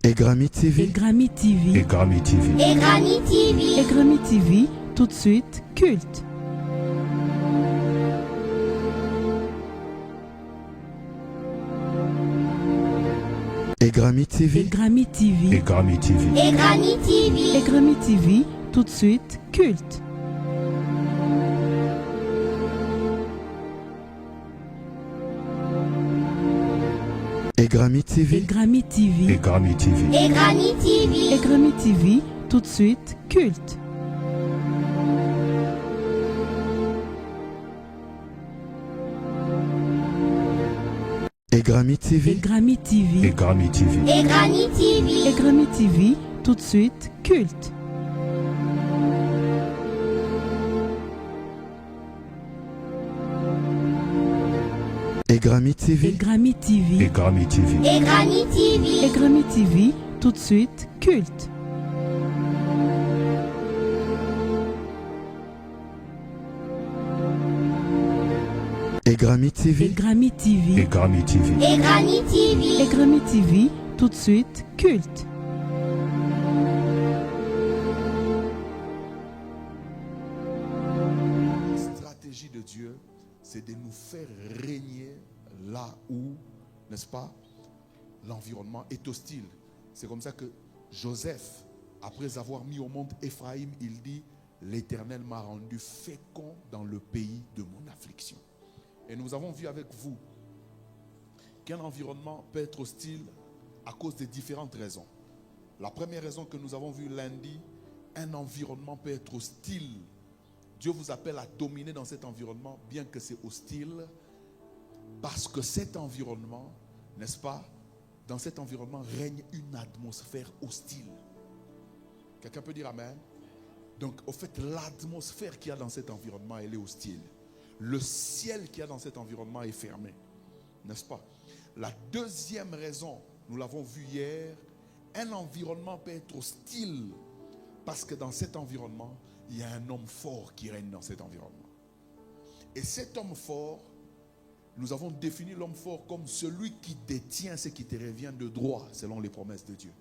Egrami TV. Egrami TV. Egrami TV. Egrami TV. Egrami TV, tout de suite, culte. Egrami TV. Egrami TV. Egrami TV. Egrami TV. Egrami TV, tout de suite, culte. Egrami TV. Egrami TV. Egrami TV. Egrami TV. Egrami TV, tout de suite, culte. Egrami TV. Egrami TV. Egrami TV. Egrami TV. Egrami TV, tout de suite, culte. Egrami TV. Egrami TV. Egrami TV. Egrami TV. Egrami TV, tout de suite, culte. Egrami TV. Egrami TV. Egrami TV. Egrami TV. Egrami TV, tout de suite, culte. La stratégie de Dieu, c'est de nous faire régner là où, n'est-ce pas, l'environnement est hostile. C'est comme ça que Joseph, après avoir mis au monde Éphraïm, il dit, l'Éternel m'a rendu fécond dans le pays de mon affliction. Et nous avons vu avec vous qu'un environnement peut être hostile à cause de différentes raisons. La première raison que nous avons vue lundi, un environnement peut être hostile. Dieu vous appelle à dominer dans cet environnement, bien que c'est hostile, parce que cet environnement, n'est-ce pas, dans cet environnement règne une atmosphère hostile. Quelqu'un peut dire amen? Donc, au fait, l'atmosphère qu'il y a dans cet environnement, elle est hostile. Le ciel qu'il y a dans cet environnement est fermé, n'est-ce pas? La deuxième raison, nous l'avons vu hier, un environnement peut être hostile, parce que dans cet environnement, il y a un homme fort qui règne dans cet environnement. Et cet homme fort, nous avons défini l'homme fort comme celui qui détient ce qui te revient de droit selon les promesses de Dieu.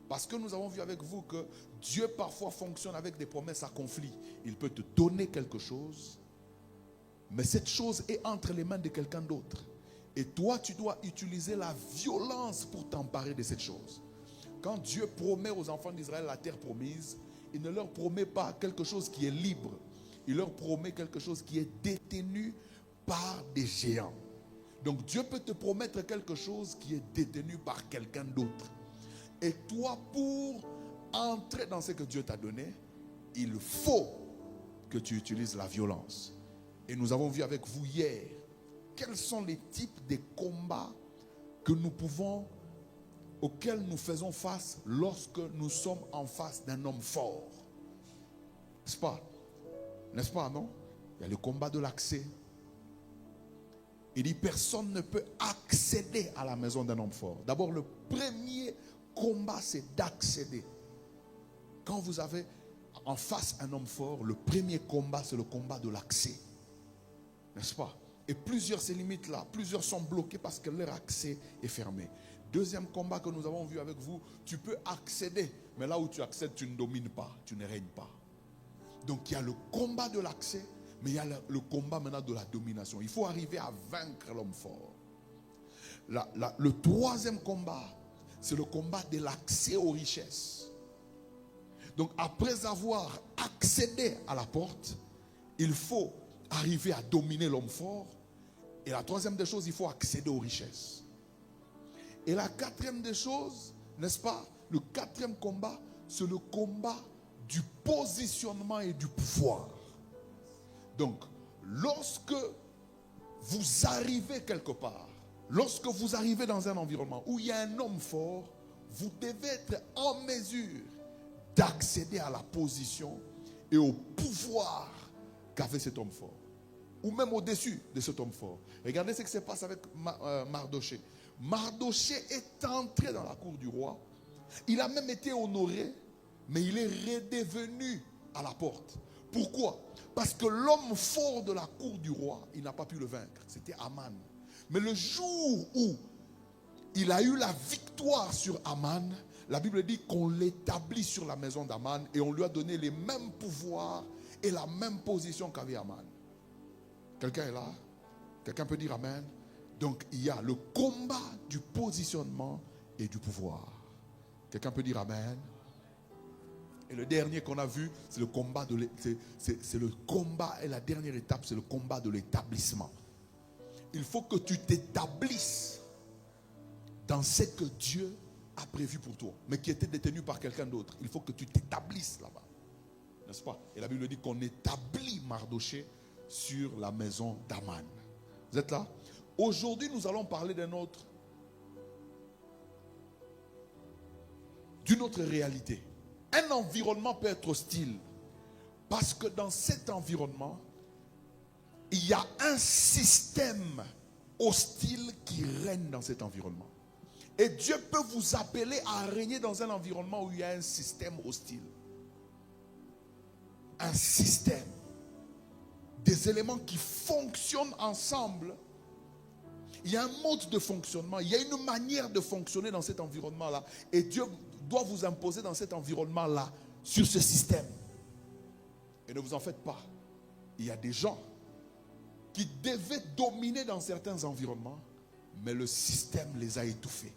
Parce que nous avons vu avec vous que Dieu parfois fonctionne avec des promesses à conflit. Il peut te donner quelque chose, mais cette chose est entre les mains de quelqu'un d'autre. Et toi, tu dois utiliser la violence pour t'emparer de cette chose. Quand Dieu promet aux enfants d'Israël la terre promise, il ne leur promet pas quelque chose qui est libre. Il leur promet quelque chose qui est détenu par des géants. Donc Dieu peut te promettre quelque chose qui est détenu par quelqu'un d'autre. Et toi, pour entrer dans ce que Dieu t'a donné, il faut que tu utilises la violence. Et nous avons vu avec vous hier quels sont les types de combats que nous pouvons, auxquels nous faisons face lorsque nous sommes en face d'un homme fort. N'est-ce pas? N'est-ce pas, non? Il y a le combat de l'accès. Il dit personne ne peut accéder à la maison d'un homme fort. D'abord, le premier combat, c'est d'accéder. Quand vous avez en face un homme fort, le premier combat, c'est le combat de l'accès. N'est-ce pas? Et plusieurs se limitent là. Plusieurs sont bloqués parce que leur accès est fermé. Deuxième combat que nous avons vu avec vous, tu peux accéder. Mais là où tu accèdes, tu ne domines pas, tu ne règnes pas. Donc il y a le combat de l'accès, mais il y a le combat maintenant de la domination. Il faut arriver à vaincre l'homme fort. Le troisième combat, c'est le combat de l'accès aux richesses. Donc après avoir accédé à la porte, il faut arriver à dominer l'homme fort. Et la troisième des choses, il faut accéder aux richesses. Et la quatrième des choses, n'est-ce pas, le quatrième combat, c'est le combat du positionnement et du pouvoir. Donc, lorsque vous arrivez quelque part, lorsque vous arrivez dans un environnement où il y a un homme fort, vous devez être en mesure d'accéder à la position et au pouvoir qu'avait cet homme fort. Ou même au-dessus de cet homme fort. Regardez ce qui se passe avec Mardoché. Mardoché est entré dans la cour du roi. Il a même été honoré, mais il est redevenu à la porte. Pourquoi? Parce que l'homme fort de la cour du roi, il n'a pas pu le vaincre. C'était Aman. Mais le jour où il a eu la victoire sur Aman. La Bible dit qu'on l'établit sur la maison d'Aman et on lui a donné les mêmes pouvoirs et la même position qu'avait Aman. Quelqu'un est là? Quelqu'un peut dire Amen? Donc il y a le combat du positionnement et du pouvoir. Quelqu'un peut dire Amen? Et le dernier qu'on a vu, c'est le combat c'est le combat, et la dernière étape, c'est le combat de l'établissement. Il faut que tu t'établisses dans ce que Dieu a prévu pour toi, mais qui était détenu par quelqu'un d'autre. Il faut que tu t'établisses là-bas. N'est-ce pas? Et la Bible dit qu'on établit Mardoché sur la maison d'Aman. Vous êtes là? Aujourd'hui, nous allons parler d'une autre réalité. Un environnement peut être hostile parce que dans cet environnement, il y a un système hostile qui règne dans cet environnement. Et Dieu peut vous appeler à régner dans un environnement où il y a un système hostile. Un système. Des éléments qui fonctionnent ensemble. Il y a un mode de fonctionnement. Il y a une manière de fonctionner dans cet environnement-là. Et Dieu doit vous imposer dans cet environnement-là, sur ce système. Et ne vous en faites pas. Il y a des gens qui devaient dominer dans certains environnements, mais le système les a étouffés.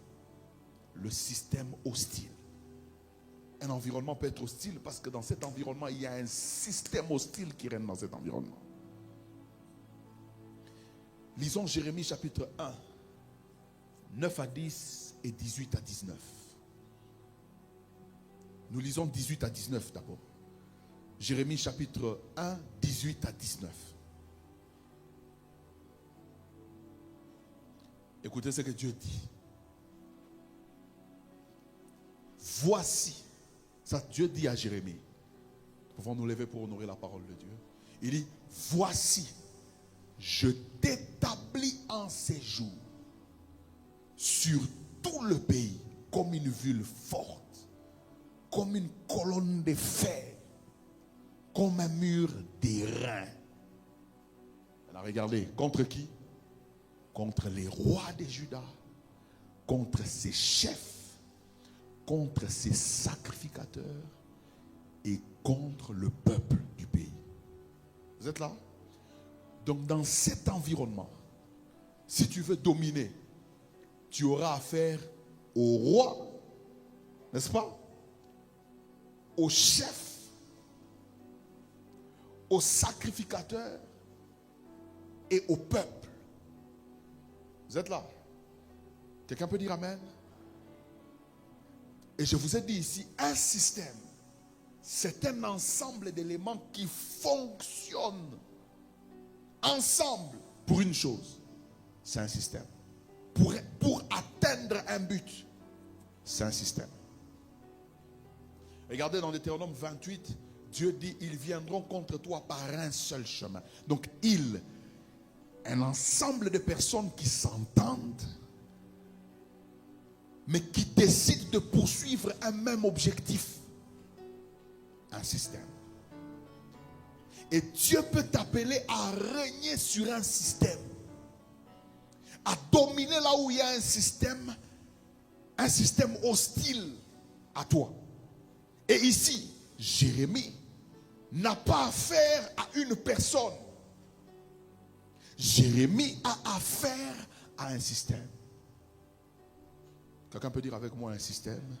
Le système hostile. Un environnement peut être hostile parce que dans cet environnement, il y a un système hostile qui règne dans cet environnement. Lisons Jérémie chapitre 1, 9 à 10 et 18 à 19. Nous lisons 18 à 19 d'abord. Jérémie chapitre 1, 18 à 19. Écoutez ce que Dieu dit. Voici, ça Dieu dit à Jérémie. Nous pouvons nous lever pour honorer la parole de Dieu. Il dit, voici, je t'établis en séjour sur tout le pays comme une ville forte, comme une colonne de fer, comme un mur d'airain. Alors regardez, contre qui? Contre les rois de Juda, contre ses chefs, contre ses sacrificateurs et contre le peuple du pays. Vous êtes là? Donc dans cet environnement, si tu veux dominer, tu auras affaire au roi, n'est-ce pas? Au chef, au sacrificateur et au peuple. Vous êtes là? Quelqu'un peut dire Amen? Et je vous ai dit ici, un système, c'est un ensemble d'éléments qui fonctionnent ensemble pour une chose. C'est un système. Pour atteindre un but, c'est un système. Regardez dans Deutéronome 28, Dieu dit, ils viendront contre toi par un seul chemin. Donc un ensemble de personnes qui s'entendent, mais qui décident de poursuivre un même objectif. Un système. Et Dieu peut t'appeler à régner sur un système. À dominer là où il y a un système hostile à toi. Et ici, Jérémie n'a pas affaire à une personne. Jérémie a affaire à un système. Quelqu'un peut dire avec moi un système?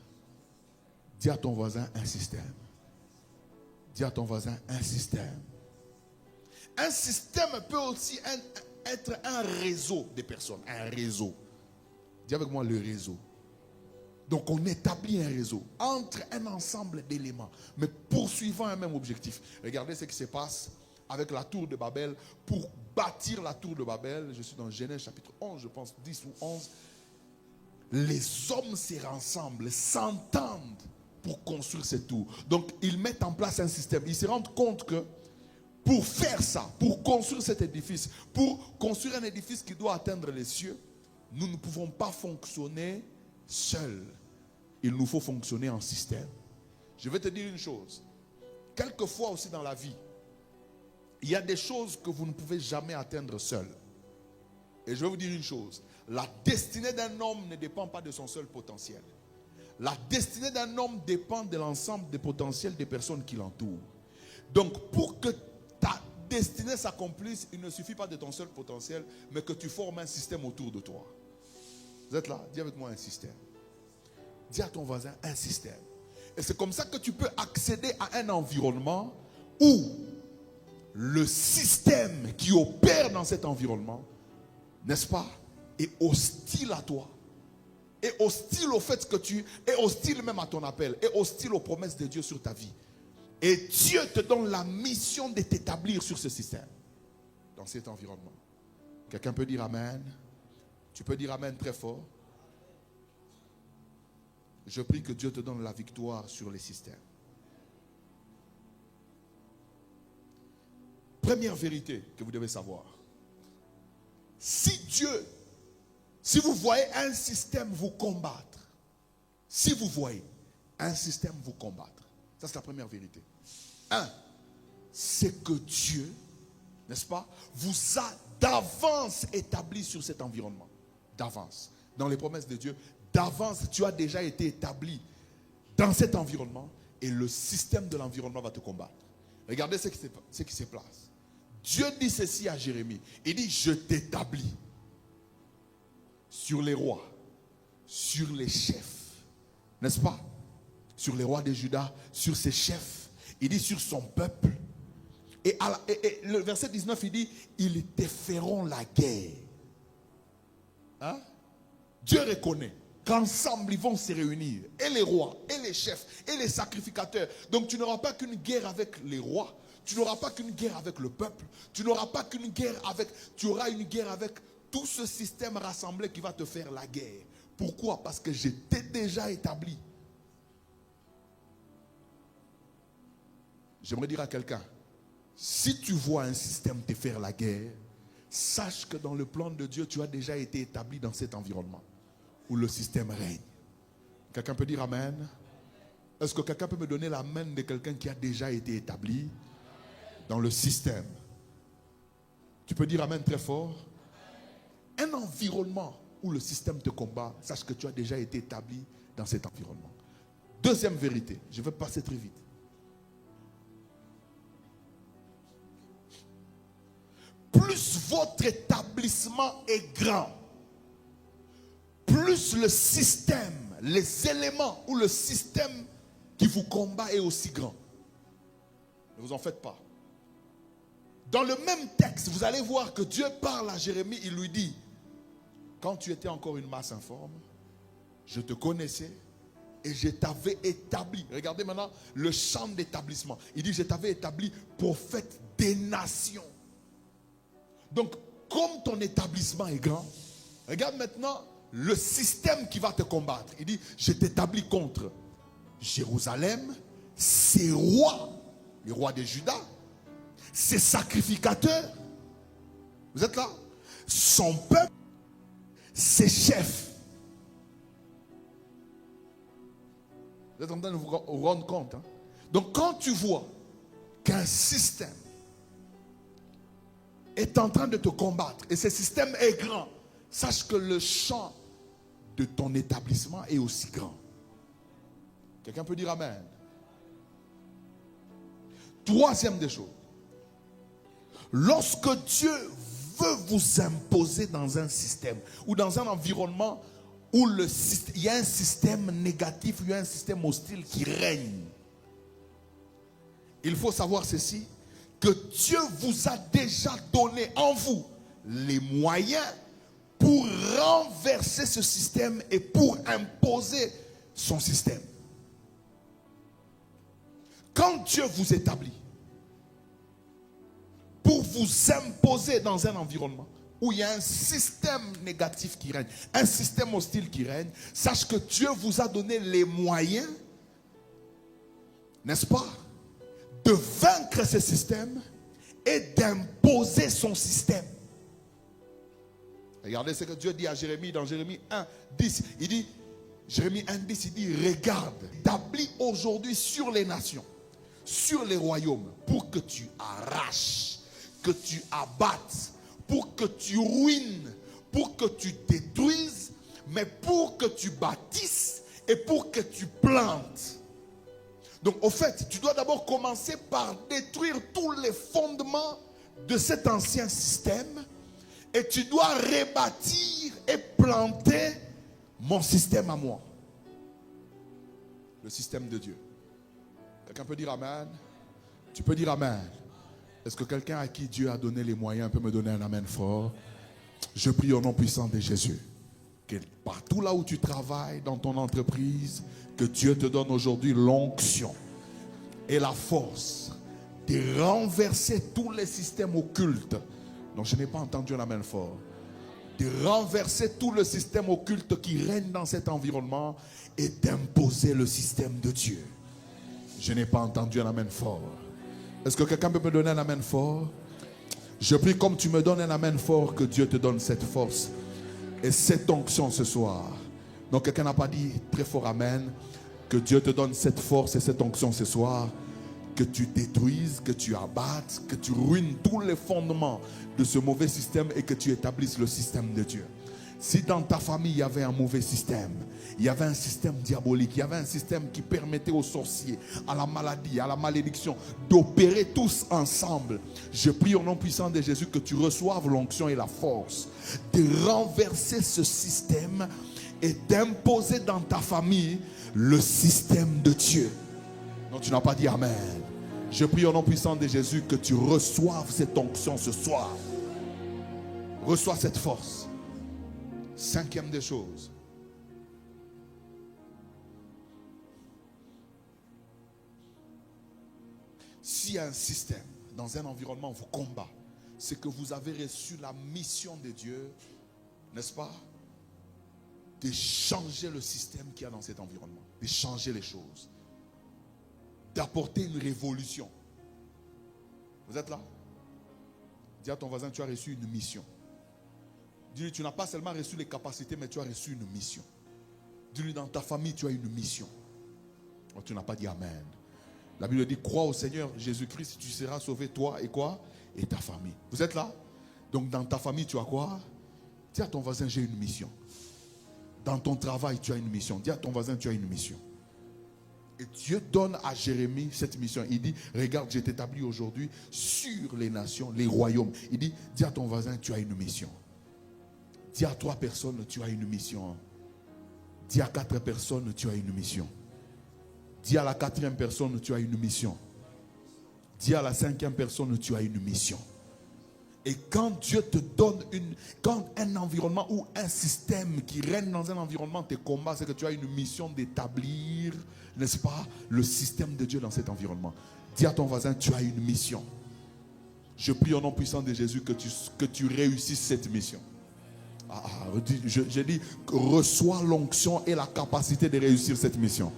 Dis à ton voisin un système. Dis à ton voisin un système. Un système peut aussi être un réseau de personnes. Un réseau. Dis avec moi le réseau. Donc on établit un réseau entre un ensemble d'éléments, mais poursuivant un même objectif. Regardez ce qui se passe avec la tour de Babel. Pour bâtir la tour de Babel, je suis dans Genèse chapitre 11, je pense 10 ou 11. Les hommes se rassemblent, s'entendent pour construire cette tour. Donc ils mettent en place un système. Ils se rendent compte que pour faire ça, pour construire cet édifice, pour construire un édifice qui doit atteindre les cieux, nous ne pouvons pas fonctionner seuls. Il nous faut fonctionner en système. Je vais te dire une chose. Quelquefois aussi dans la vie, il y a des choses que vous ne pouvez jamais atteindre seul. Et je vais vous dire une chose. La destinée d'un homme ne dépend pas de son seul potentiel. La destinée d'un homme dépend de l'ensemble des potentiels des personnes qui l'entourent. Donc, pour que ta destinée s'accomplisse, il ne suffit pas de ton seul potentiel, mais que tu formes un système autour de toi. Vous êtes là? Dis avec moi un système. Dis à ton voisin un système. Et c'est comme ça que tu peux accéder à un environnement où le système qui opère dans cet environnement, n'est-ce pas, est hostile à toi, est hostile au fait que tu es hostile même à ton appel, est hostile aux promesses de Dieu sur ta vie. Et Dieu te donne la mission de t'établir sur ce système, dans cet environnement. Quelqu'un peut dire Amen? Tu peux dire Amen très fort. Je prie que Dieu te donne la victoire sur les systèmes. Première vérité que vous devez savoir. Si vous voyez un système vous combattre, si vous voyez un système vous combattre, ça c'est la première vérité. C'est que Dieu, n'est-ce pas, vous a d'avance établi sur cet environnement. D'avance. Dans les promesses de Dieu, d'avance, tu as déjà été établi dans cet environnement et le système de l'environnement va te combattre. Regardez ce qui se place. Dieu dit ceci à Jérémie. Il dit, je t'établis sur les rois, sur les chefs, n'est-ce pas? Sur les rois de Juda, sur ses chefs. Il dit sur son peuple. Et le verset 19, il dit, ils te feront la guerre. Hein? Dieu reconnaît qu'ensemble ils vont se réunir. Et les rois, et les chefs, et les sacrificateurs. Donc tu n'auras pas qu'une guerre avec les rois. Tu n'auras pas qu'une guerre avec le peuple. Tu n'auras pas qu'une guerre avec... Tu auras une guerre avec tout ce système rassemblé qui va te faire la guerre. Pourquoi? Parce que je t'ai déjà établi. J'aimerais dire à quelqu'un, si tu vois un système te faire la guerre, sache que dans le plan de Dieu, tu as déjà été établi dans cet environnement où le système règne. Quelqu'un peut dire Amen? Est-ce que quelqu'un peut me donner l'amen de quelqu'un qui a déjà été établi dans le système? Tu peux dire Amen très fort. Un environnement où le système te combat, sache que tu as déjà été établi dans cet environnement. Deuxième vérité, je vais passer très vite. Plus votre établissement est grand, plus le système, les éléments ou le système qui vous combat est aussi grand. Ne vous en faites pas. Dans le même texte, vous allez voir que Dieu parle à Jérémie, il lui dit, quand tu étais encore une masse informe, je te connaissais et je t'avais établi. Regardez maintenant le champ d'établissement. Il dit, je t'avais établi prophète des nations. Donc, comme ton établissement est grand, regarde maintenant le système qui va te combattre. Il dit, je t'établis contre Jérusalem, ses rois, les rois de Juda, ses sacrificateurs, vous êtes là, son peuple, ses chefs. Vous êtes en train de vous rendre compte. Hein? Donc quand tu vois qu'un système est en train de te combattre et ce système est grand, sache que le champ de ton établissement est aussi grand. Quelqu'un peut dire Amen. Troisième des choses. Lorsque Dieu veut vous imposer dans un système ou dans un environnement où il y a un système négatif, il y a un système hostile qui règne, il faut savoir ceci, que Dieu vous a déjà donné en vous les moyens pour renverser ce système et pour imposer son système. Quand Dieu vous établit pour vous imposer dans un environnement où il y a un système négatif qui règne, un système hostile qui règne, sache que Dieu vous a donné les moyens, n'est-ce pas, de vaincre ce système et d'imposer son système. Regardez ce que Dieu dit à Jérémie dans Jérémie 1, 10. Il dit, Jérémie 1, 10, il dit, regarde, établis aujourd'hui sur les nations, sur les royaumes, pour que tu arraches, que tu abattes, pour que tu ruines, pour que tu détruises, mais pour que tu bâtisses et pour que tu plantes. Donc, au fait, tu dois d'abord commencer par détruire tous les fondements de cet ancien système et tu dois rebâtir et planter mon système à moi. Le système de Dieu. Quelqu'un peut dire Amen? Tu peux dire Amen. Est-ce que quelqu'un à qui Dieu a donné les moyens peut me donner un Amen fort? Je prie au nom puissant de Jésus. Que partout là où tu travailles, dans ton entreprise, que Dieu te donne aujourd'hui l'onction et la force de renverser tous les systèmes occultes. Donc je n'ai pas entendu un Amen fort. De renverser tout le système occulte qui règne dans cet environnement et d'imposer le système de Dieu. Je n'ai pas entendu un Amen fort. Est-ce que quelqu'un peut me donner un Amen fort? Je prie comme tu me donnes un Amen fort, que Dieu te donne cette force et cette onction ce soir. Donc quelqu'un n'a pas dit très fort Amen. Que Dieu te donne cette force et cette onction ce soir. Que tu détruises, que tu abattes, que tu ruines tous les fondements de ce mauvais système et que tu établisses le système de Dieu. Si dans ta famille il y avait un mauvais système, il y avait un système diabolique, il y avait un système qui permettait aux sorciers, à la maladie, à la malédiction d'opérer tous ensemble, je prie au nom puissant de Jésus que tu reçoives l'onction et la force de renverser ce système et d'imposer dans ta famille le système de Dieu. Non, tu n'as pas dit Amen. Je prie au nom puissant de Jésus que tu reçoives cette onction ce soir. Reçois cette force. Cinquième des choses. S'il y a un système dans un environnement où vous combat, c'est que vous avez reçu la mission de Dieu, n'est-ce pas? De changer le système qu'il y a dans cet environnement, de changer les choses, d'apporter une révolution. Vous êtes là? Dis à ton voisin, tu as reçu une mission. Dis-lui, tu n'as pas seulement reçu les capacités, mais tu as reçu une mission. Dis-lui, dans ta famille, tu as une mission. Oh, tu n'as pas dit Amen. La Bible dit, crois au Seigneur Jésus-Christ, tu seras sauvé, toi et quoi? Et ta famille. Vous êtes là? Donc dans ta famille, tu as quoi? Dis à ton voisin, j'ai une mission. Dans ton travail, tu as une mission. Dis à ton voisin, tu as une mission. Et Dieu donne à Jérémie cette mission. Il dit, regarde, je t'établis aujourd'hui sur les nations, les royaumes. Il dit, dis à ton voisin, tu as une mission. Dis à 3 personnes, tu as une mission. Dis à 4 personnes, tu as une mission. Dis à la 4e personne, tu as une mission. Dis à la 5e personne, tu as une mission. Et quand Dieu te donne quand un environnement ou un système qui règne dans un environnement te combat, c'est que tu as une mission d'établir, n'est-ce pas, le système de Dieu dans cet environnement. Dis à ton voisin, tu as une mission. Je prie au nom puissant de Jésus que tu réussisses cette mission. Je dis, reçois l'onction et la capacité de réussir cette mission.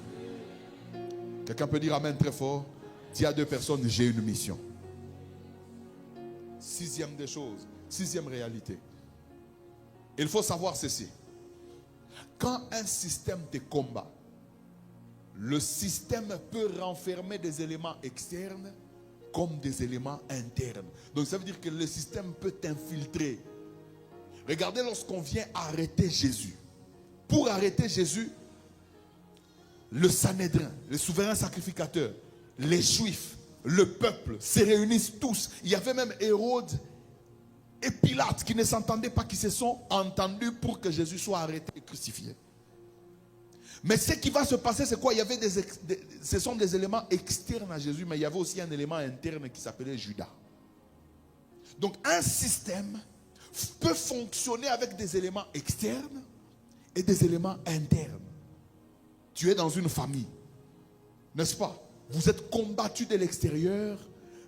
Quelqu'un peut dire Amen très fort. Dis à 2 personnes, j'ai une mission. 6e des choses, 6e réalité. Il faut savoir ceci. Quand un système te combat, le système peut renfermer des éléments externes comme des éléments internes. Donc ça veut dire que le système peut t'infiltrer. Regardez lorsqu'on vient arrêter Jésus. Pour arrêter Jésus, le Sanhédrin, le souverain sacrificateur, les Juifs, le peuple se réunissent tous. Il y avait même Hérode et Pilate qui ne s'entendaient pas, qui se sont entendus pour que Jésus soit arrêté et crucifié. Mais ce qui va se passer, c'est quoi? Il y avait ce sont des éléments externes à Jésus, mais il y avait aussi un élément interne qui s'appelait Judas. Donc un système peut fonctionner avec des éléments externes et des éléments internes. Tu es dans une famille, n'est-ce pas? Vous êtes combattu de l'extérieur,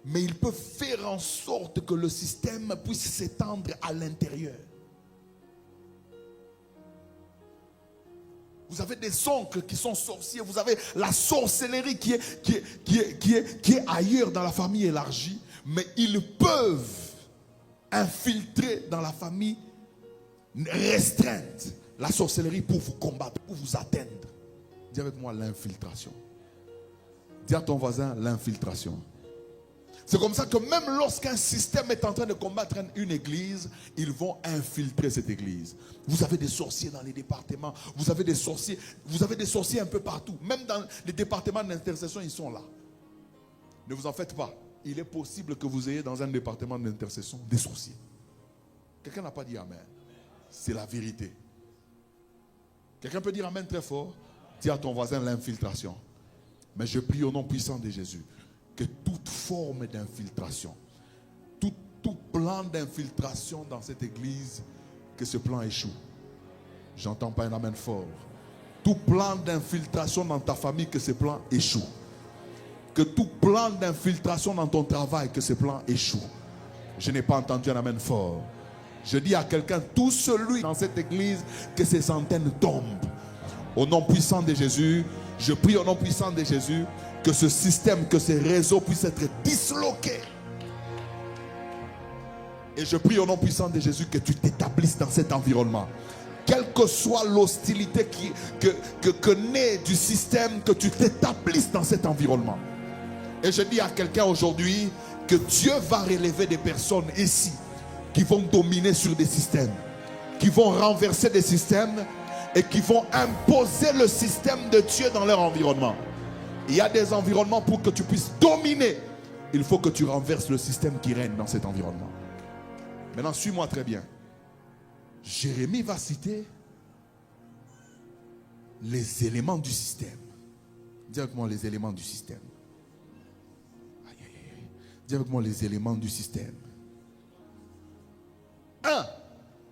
mais il peut faire en sorte que le système puisse s'étendre à l'intérieur. Vous avez des oncles qui sont sorciers, vous avez la sorcellerie qui est ailleurs dans la famille élargie, mais ils peuvent infiltrer dans la famille restreinte la sorcellerie pour vous combattre, pour vous atteindre. Dis avec moi l'infiltration. Dis à ton voisin l'infiltration. C'est comme ça que même lorsqu'un système est en train de combattre une église, ils vont infiltrer cette église. Vous avez des sorciers dans les départements, vous avez des sorciers un peu partout. Même dans les départements d'intercession, ils sont là. Ne vous en faites pas. Il est possible que vous ayez dans un département d'intercession des sorciers. Quelqu'un n'a pas dit amen. C'est la vérité. Quelqu'un peut dire amen très fort. Dis à ton voisin l'infiltration. Mais je prie au nom puissant de Jésus que toute forme d'infiltration, tout plan d'infiltration dans cette église, que ce plan échoue. J'entends pas un amen fort. Tout plan d'infiltration dans ta famille, que ce plan échoue. Que tout plan d'infiltration dans ton travail, que ce plan échoue. Je n'ai pas entendu un amen fort. Je dis à quelqu'un, tout celui dans cette église, que ces antennes tombent. Au nom puissant de Jésus, je prie au nom puissant de Jésus, que ce système, que ces réseaux puissent être disloqués. Et je prie au nom puissant de Jésus que tu t'établisses dans cet environnement. Quelle que soit l'hostilité que naît du système, que tu t'établisses dans cet environnement. Et je dis à quelqu'un aujourd'hui que Dieu va relever des personnes ici qui vont dominer sur des systèmes, qui vont renverser des systèmes et qui vont imposer le système de Dieu dans leur environnement. Il y a des environnements pour que tu puisses dominer. Il faut que tu renverses le système qui règne dans cet environnement. Maintenant, suis-moi très bien. Jérémie va citer les éléments du système. Dis avec moi les éléments du système. Aïe, aïe, aïe. Dis avec moi les éléments du système. 1.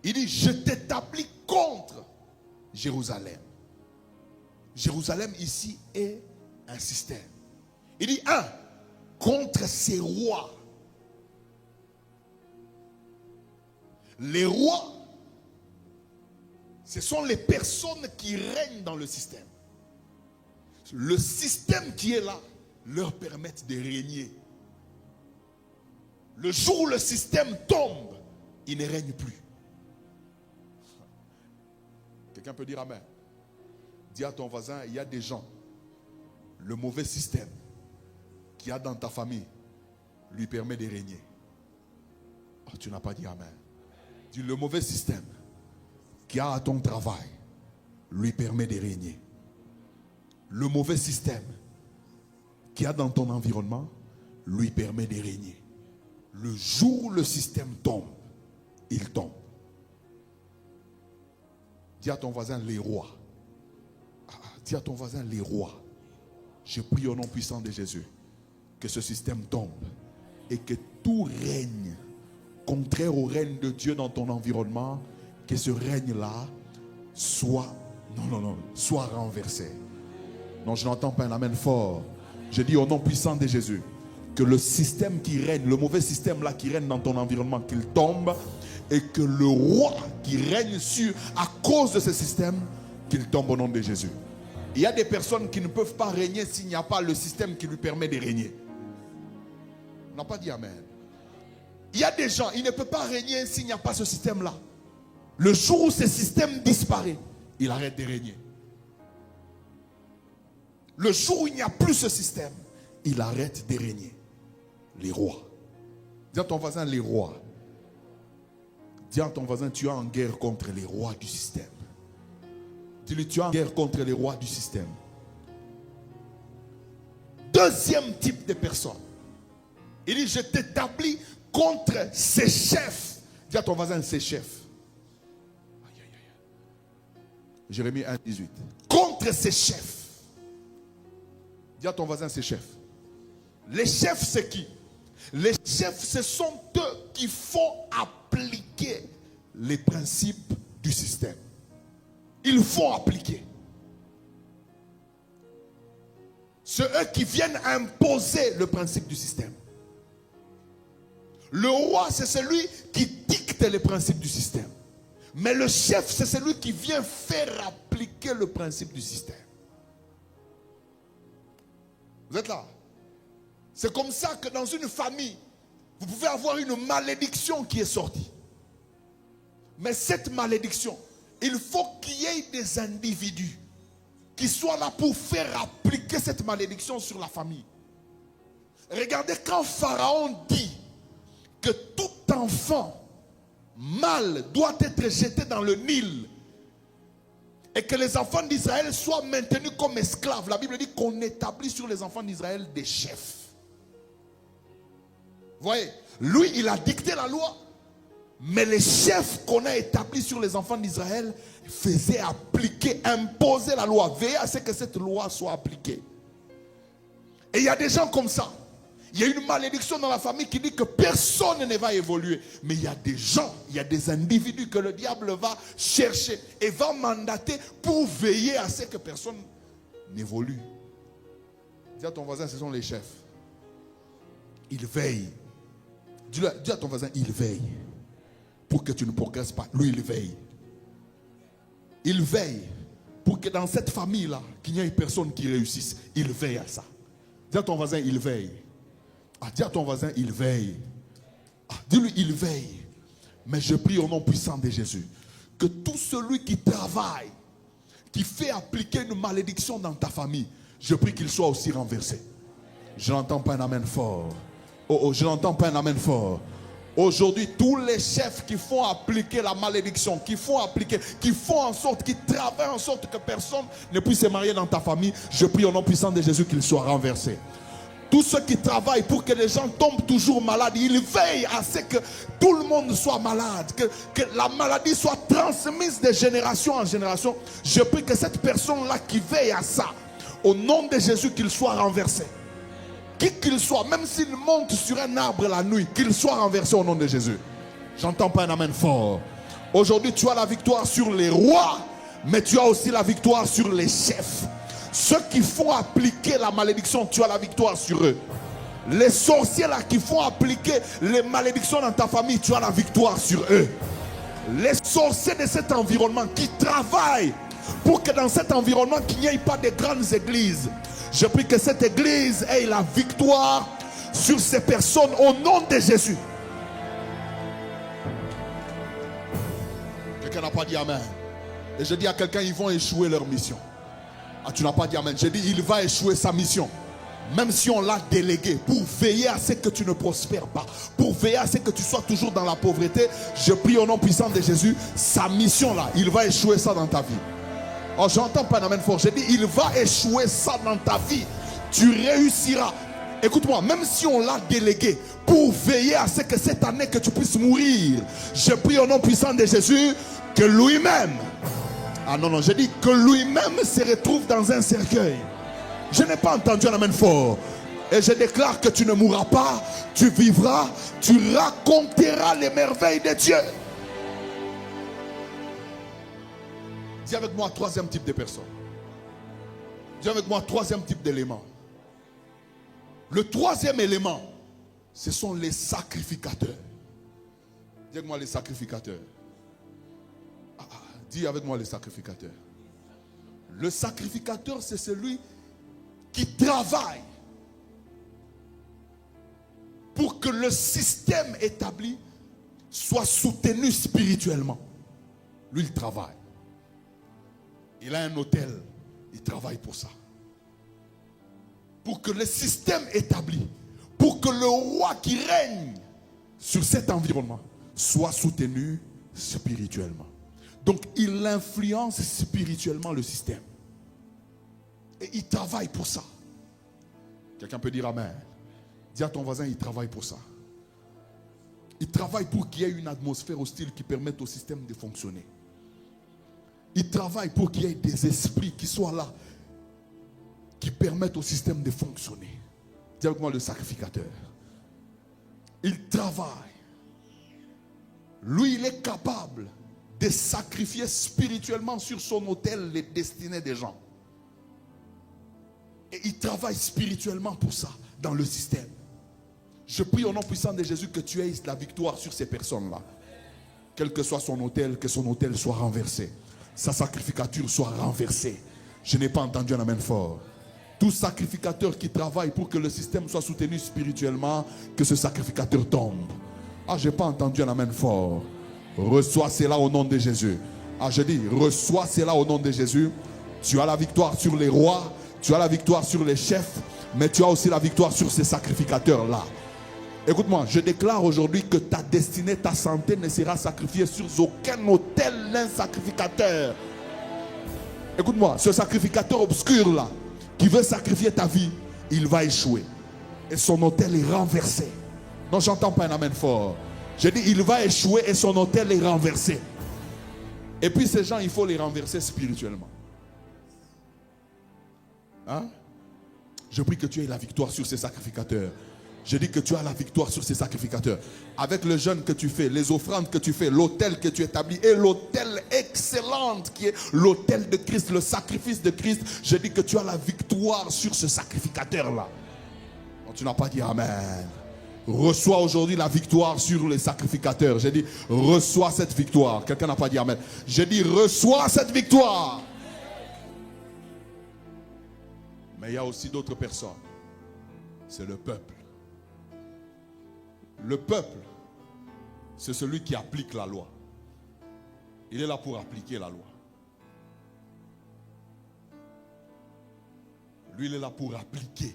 Il dit, je t'établis contre Jérusalem. Jérusalem ici est un système. Il dit 1. Contre ses rois. Les rois, ce sont les personnes qui règnent dans le système. Le système qui est là leur permet de régner. Le jour où le système tombe, il ne règne plus. Quelqu'un peut dire amen. Dis à ton voisin, il y a des gens, le mauvais système qu'il y a dans ta famille lui permet de régner. Oh, tu n'as pas dit amen. Dis, le mauvais système qu'il y a à ton travail lui permet de régner. Le mauvais système qu'il y a dans ton environnement lui permet de régner. Le jour où le système tombe, il tombe. Dis à ton voisin les rois. Dis à ton voisin les rois. Je prie au nom puissant de Jésus que ce système tombe et que tout règne contraire au règne de Dieu dans ton environnement, que ce règne-là soit renversé. Non, je n'entends pas un amen fort. Je dis au nom puissant de Jésus que le système qui règne, le mauvais système là qui règne dans ton environnement, qu'il tombe, et que le roi qui règne sur à cause de ce système, qu'il tombe au nom de Jésus. Il y a des personnes qui ne peuvent pas régner s'il n'y a pas le système qui lui permet de régner. On n'a pas dit amen. Il y a des gens, ils ne peuvent pas régner s'il n'y a pas ce système-là. Le jour où ce système disparaît, il arrête de régner. Le jour où il n'y a plus ce système, il arrête de régner. Les rois. Dis à ton voisin, les rois. Dis à ton voisin, tu es en guerre contre les rois du système. Dis-lui, tu es en guerre contre les rois du système. Deuxième type de personne. Il dit, je t'établis contre ses chefs. Dis à ton voisin, ses chefs. Aïe, aïe, aïe. Jérémie 1, 18. Contre ses chefs. Dis à ton voisin, ses chefs. Les chefs, c'est qui? Les chefs, ce sont eux qui font appliquer les principes du système. Ils font appliquer. C'est eux qui viennent imposer le principe du système. Le roi, c'est celui qui dicte les principes du système. Mais le chef, c'est celui qui vient faire appliquer le principe du système. Vous êtes là? C'est comme ça que dans une famille, vous pouvez avoir une malédiction qui est sortie. Mais cette malédiction, il faut qu'il y ait des individus qui soient là pour faire appliquer cette malédiction sur la famille. Regardez quand Pharaon dit que tout enfant mâle doit être jeté dans le Nil et que les enfants d'Israël soient maintenus comme esclaves. La Bible dit qu'on établit sur les enfants d'Israël des chefs. Vous voyez, lui, il a dicté la loi, mais les chefs qu'on a établis sur les enfants d'Israël faisaient appliquer, imposer la loi, veiller à ce que cette loi soit appliquée. Et il y a des gens comme ça. Il y a une malédiction dans la famille qui dit que personne ne va évoluer. Mais il y a des gens, il y a des individus que le diable va chercher et va mandater pour veiller à ce que personne n'évolue. Dis à ton voisin, ce sont les chefs. Ils veillent. Dis à ton voisin, il veille. Pour que tu ne progresses pas. Lui, il veille. Il veille pour que dans cette famille-là, qu'il n'y ait personne qui réussisse. Il veille à ça. Dis à ton voisin, il veille. Ah, dis à ton voisin, il veille. Ah, dis-lui, il veille. Mais je prie au nom puissant de Jésus, que tout celui qui travaille, qui fait appliquer une malédiction dans ta famille, je prie qu'il soit aussi renversé. Je n'entends pas un amen fort. Oh, je n'entends pas un amen fort. Aujourd'hui, tous les chefs qui font appliquer la malédiction, qui font en sorte, qui travaillent en sorte que personne ne puisse se marier dans ta famille, je prie au nom puissant de Jésus qu'ils soient renversés. Tous ceux qui travaillent pour que les gens tombent toujours malades, ils veillent à ce que tout le monde soit malade, que la maladie soit transmise de génération en génération. Je prie que cette personne-là qui veille à ça, au nom de Jésus, qu'il soit renversé. Qui qu'il soit, même s'il monte sur un arbre la nuit, qu'il soit renversé au nom de Jésus. J'entends pas un amen fort. Aujourd'hui, tu as la victoire sur les rois, mais tu as aussi la victoire sur les chefs. Ceux qui font appliquer la malédiction, tu as la victoire sur eux. Les sorciers là qui font appliquer les malédictions dans ta famille, tu as la victoire sur eux. Les sorciers de cet environnement qui travaillent pour que dans cet environnement, qu'il n'y ait pas de grandes églises. Je prie que cette église ait la victoire sur ces personnes au nom de Jésus. Quelqu'un n'a pas dit amen. Et je dis à quelqu'un, ils vont échouer leur mission. Ah, tu n'as pas dit amen. Je dis, il va échouer sa mission. Même si on l'a délégué pour veiller à ce que tu ne prospères pas, pour veiller à ce que tu sois toujours dans la pauvreté, je prie au nom puissant de Jésus, sa mission là, il va échouer ça dans ta vie. Oh, j'entends pas un amen fort. Je dis, il va échouer ça dans ta vie. Tu réussiras. Écoute-moi, même si on l'a délégué pour veiller à ce que cette année que tu puisses mourir, je prie au nom puissant de Jésus que lui-même, ah non, je dis que lui-même se retrouve dans un cercueil. Je n'ai pas entendu un amen fort. Et je déclare que tu ne mourras pas, tu vivras, tu raconteras les merveilles de Dieu. Dis avec moi, troisième type de personne. Dis avec moi, troisième type d'élément. Le troisième élément, ce sont les sacrificateurs. Dis avec moi, les sacrificateurs. Dis avec moi, les sacrificateurs. Le sacrificateur, c'est celui qui travaille pour que le système établi soit soutenu spirituellement. Lui, il travaille. Il a un hôtel, il travaille pour ça. Pour que le système établi, pour que le roi qui règne sur cet environnement soit soutenu spirituellement. Donc il influence spirituellement le système. Et il travaille pour ça. Quelqu'un peut dire amen. Dis à ton voisin, il travaille pour ça. Il travaille pour qu'il y ait une atmosphère hostile qui permette au système de fonctionner. Il travaille pour qu'il y ait des esprits qui soient là, qui permettent au système de fonctionner. Dis avec moi, le sacrificateur. Il travaille. Lui, il est capable de sacrifier spirituellement sur son autel les destinées des gens. Et il travaille spirituellement pour ça, dans le système. Je prie au nom puissant de Jésus que tu aies la victoire sur ces personnes-là. Quel que soit son autel, que son autel soit renversé. Sa sacrificature soit renversée. Je n'ai pas entendu un amen fort. Tout sacrificateur qui travaille pour que le système soit soutenu spirituellement, que ce sacrificateur tombe. Ah, je n'ai pas entendu un amen fort. Reçois cela au nom de Jésus. Ah, je dis, reçois cela au nom de Jésus. Tu as la victoire sur les rois, tu as la victoire sur les chefs, mais tu as aussi la victoire sur ces sacrificateurs-là. Écoute-moi, je déclare aujourd'hui que ta destinée, ta santé ne sera sacrifiée sur aucun autel d'un sacrificateur. Écoute-moi, ce sacrificateur obscur-là, qui veut sacrifier ta vie, il va échouer. Et son autel est renversé. Non, j'entends pas un amen fort. J'ai dit, il va échouer et son autel est renversé. Et puis ces gens, il faut les renverser spirituellement. Hein? Je prie que tu aies la victoire sur ces sacrificateurs. Je dis que tu as la victoire sur ces sacrificateurs. Avec le jeûne que tu fais, les offrandes que tu fais, l'autel que tu établis et l'autel excellent qui est l'autel de Christ, le sacrifice de Christ. Je dis que tu as la victoire sur ce sacrificateur-là. Non, tu n'as pas dit amen. Reçois aujourd'hui la victoire sur les sacrificateurs. J'ai dit, reçois cette victoire. Quelqu'un n'a pas dit amen. J'ai dit, reçois cette victoire. Mais il y a aussi d'autres personnes. C'est le peuple. Le peuple, c'est celui qui applique la loi. Il est là pour appliquer la loi. Lui, il est là pour appliquer.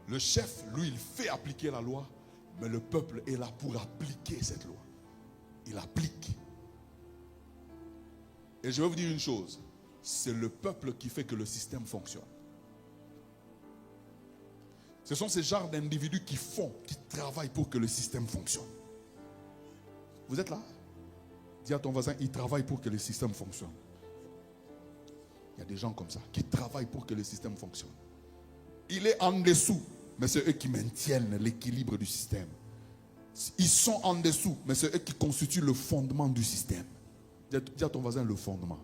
Le chef, lui, il fait appliquer la loi, mais le peuple est là pour appliquer cette loi. Il applique. Et je vais vous dire une chose, c'est le peuple qui fait que le système fonctionne. Ce sont ces genres d'individus qui travaillent pour que le système fonctionne. Vous êtes là? Dis à ton voisin, il travaille pour que le système fonctionne. Il y a des gens comme ça qui travaillent pour que le système fonctionne. Il est en dessous, mais c'est eux qui maintiennent l'équilibre du système. Ils sont en dessous, mais c'est eux qui constituent le fondement du système. Dis à ton voisin le fondement.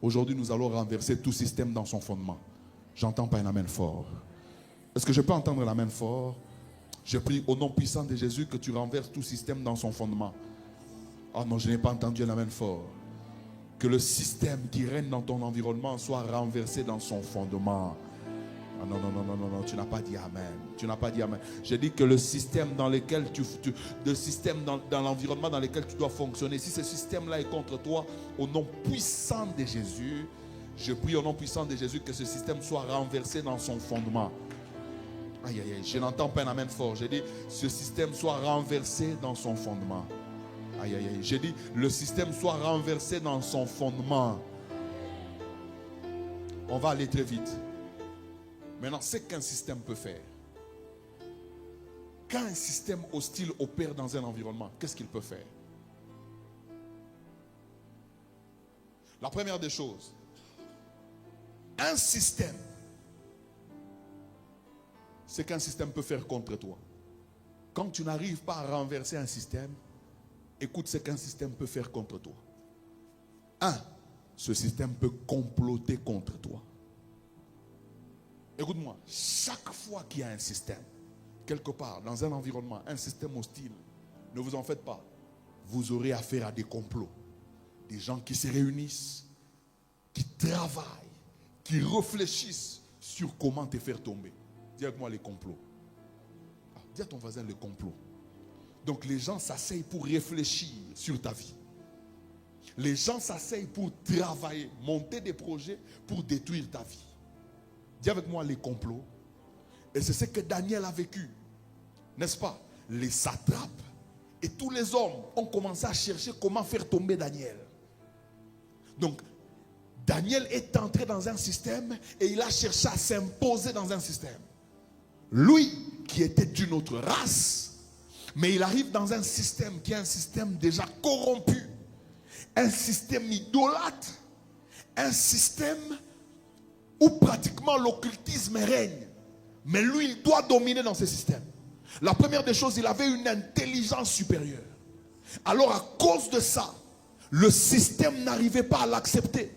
Aujourd'hui, nous allons renverser tout système dans son fondement. J'entends pas un amen fort. Est-ce que je peux entendre l'amen fort? Je prie au nom puissant de Jésus que tu renverses tout système dans son fondement. Ah non, je n'ai pas entendu un amen fort. Que le système qui règne dans ton environnement soit renversé dans son fondement. Ah non, tu n'as pas dit amen. Tu n'as pas dit amen. J'ai dit que le système dans lequel dans l'environnement dans lequel tu dois fonctionner, si ce système-là est contre toi, au nom puissant de Jésus, je prie au nom puissant de Jésus que ce système soit renversé dans son fondement. Aïe, aïe, aïe, je n'entends pas un amen fort. J'ai dit, ce système soit renversé dans son fondement. Aïe, aïe, aïe. J'ai dit, le système soit renversé dans son fondement. On va aller très vite. Maintenant, c'est qu'un système peut faire. Quand un système hostile opère dans un environnement, qu'est-ce qu'il peut faire? La première des choses, un système, c'est qu'un système peut faire contre toi. Quand tu n'arrives pas à renverser un système, écoute ce qu'un système peut faire contre toi. Ce système peut comploter contre toi. Écoute-moi, chaque fois qu'il y a un système, quelque part, dans un environnement, un système hostile, ne vous en faites pas. Vous aurez affaire à des complots. Des gens qui se réunissent, qui travaillent, qui réfléchissent sur comment te faire tomber. Dis avec moi les complots. Dis à ton voisin le complot. Donc les gens s'asseyent pour réfléchir sur ta vie. Les gens s'asseyent pour travailler, monter des projets pour détruire ta vie. Dis avec moi les complots. Et c'est ce que Daniel a vécu. N'est-ce pas? Les satrapes et tous les hommes ont commencé à chercher comment faire tomber Daniel. Donc, Daniel est entré dans un système et il a cherché à s'imposer dans un système. Lui, qui était d'une autre race, mais il arrive dans un système qui est un système déjà corrompu, un système idolâtre, un système où pratiquement l'occultisme règne. Mais lui, il doit dominer dans ce système. La première des choses, il avait une intelligence supérieure. Alors à cause de ça, le système n'arrivait pas à l'accepter.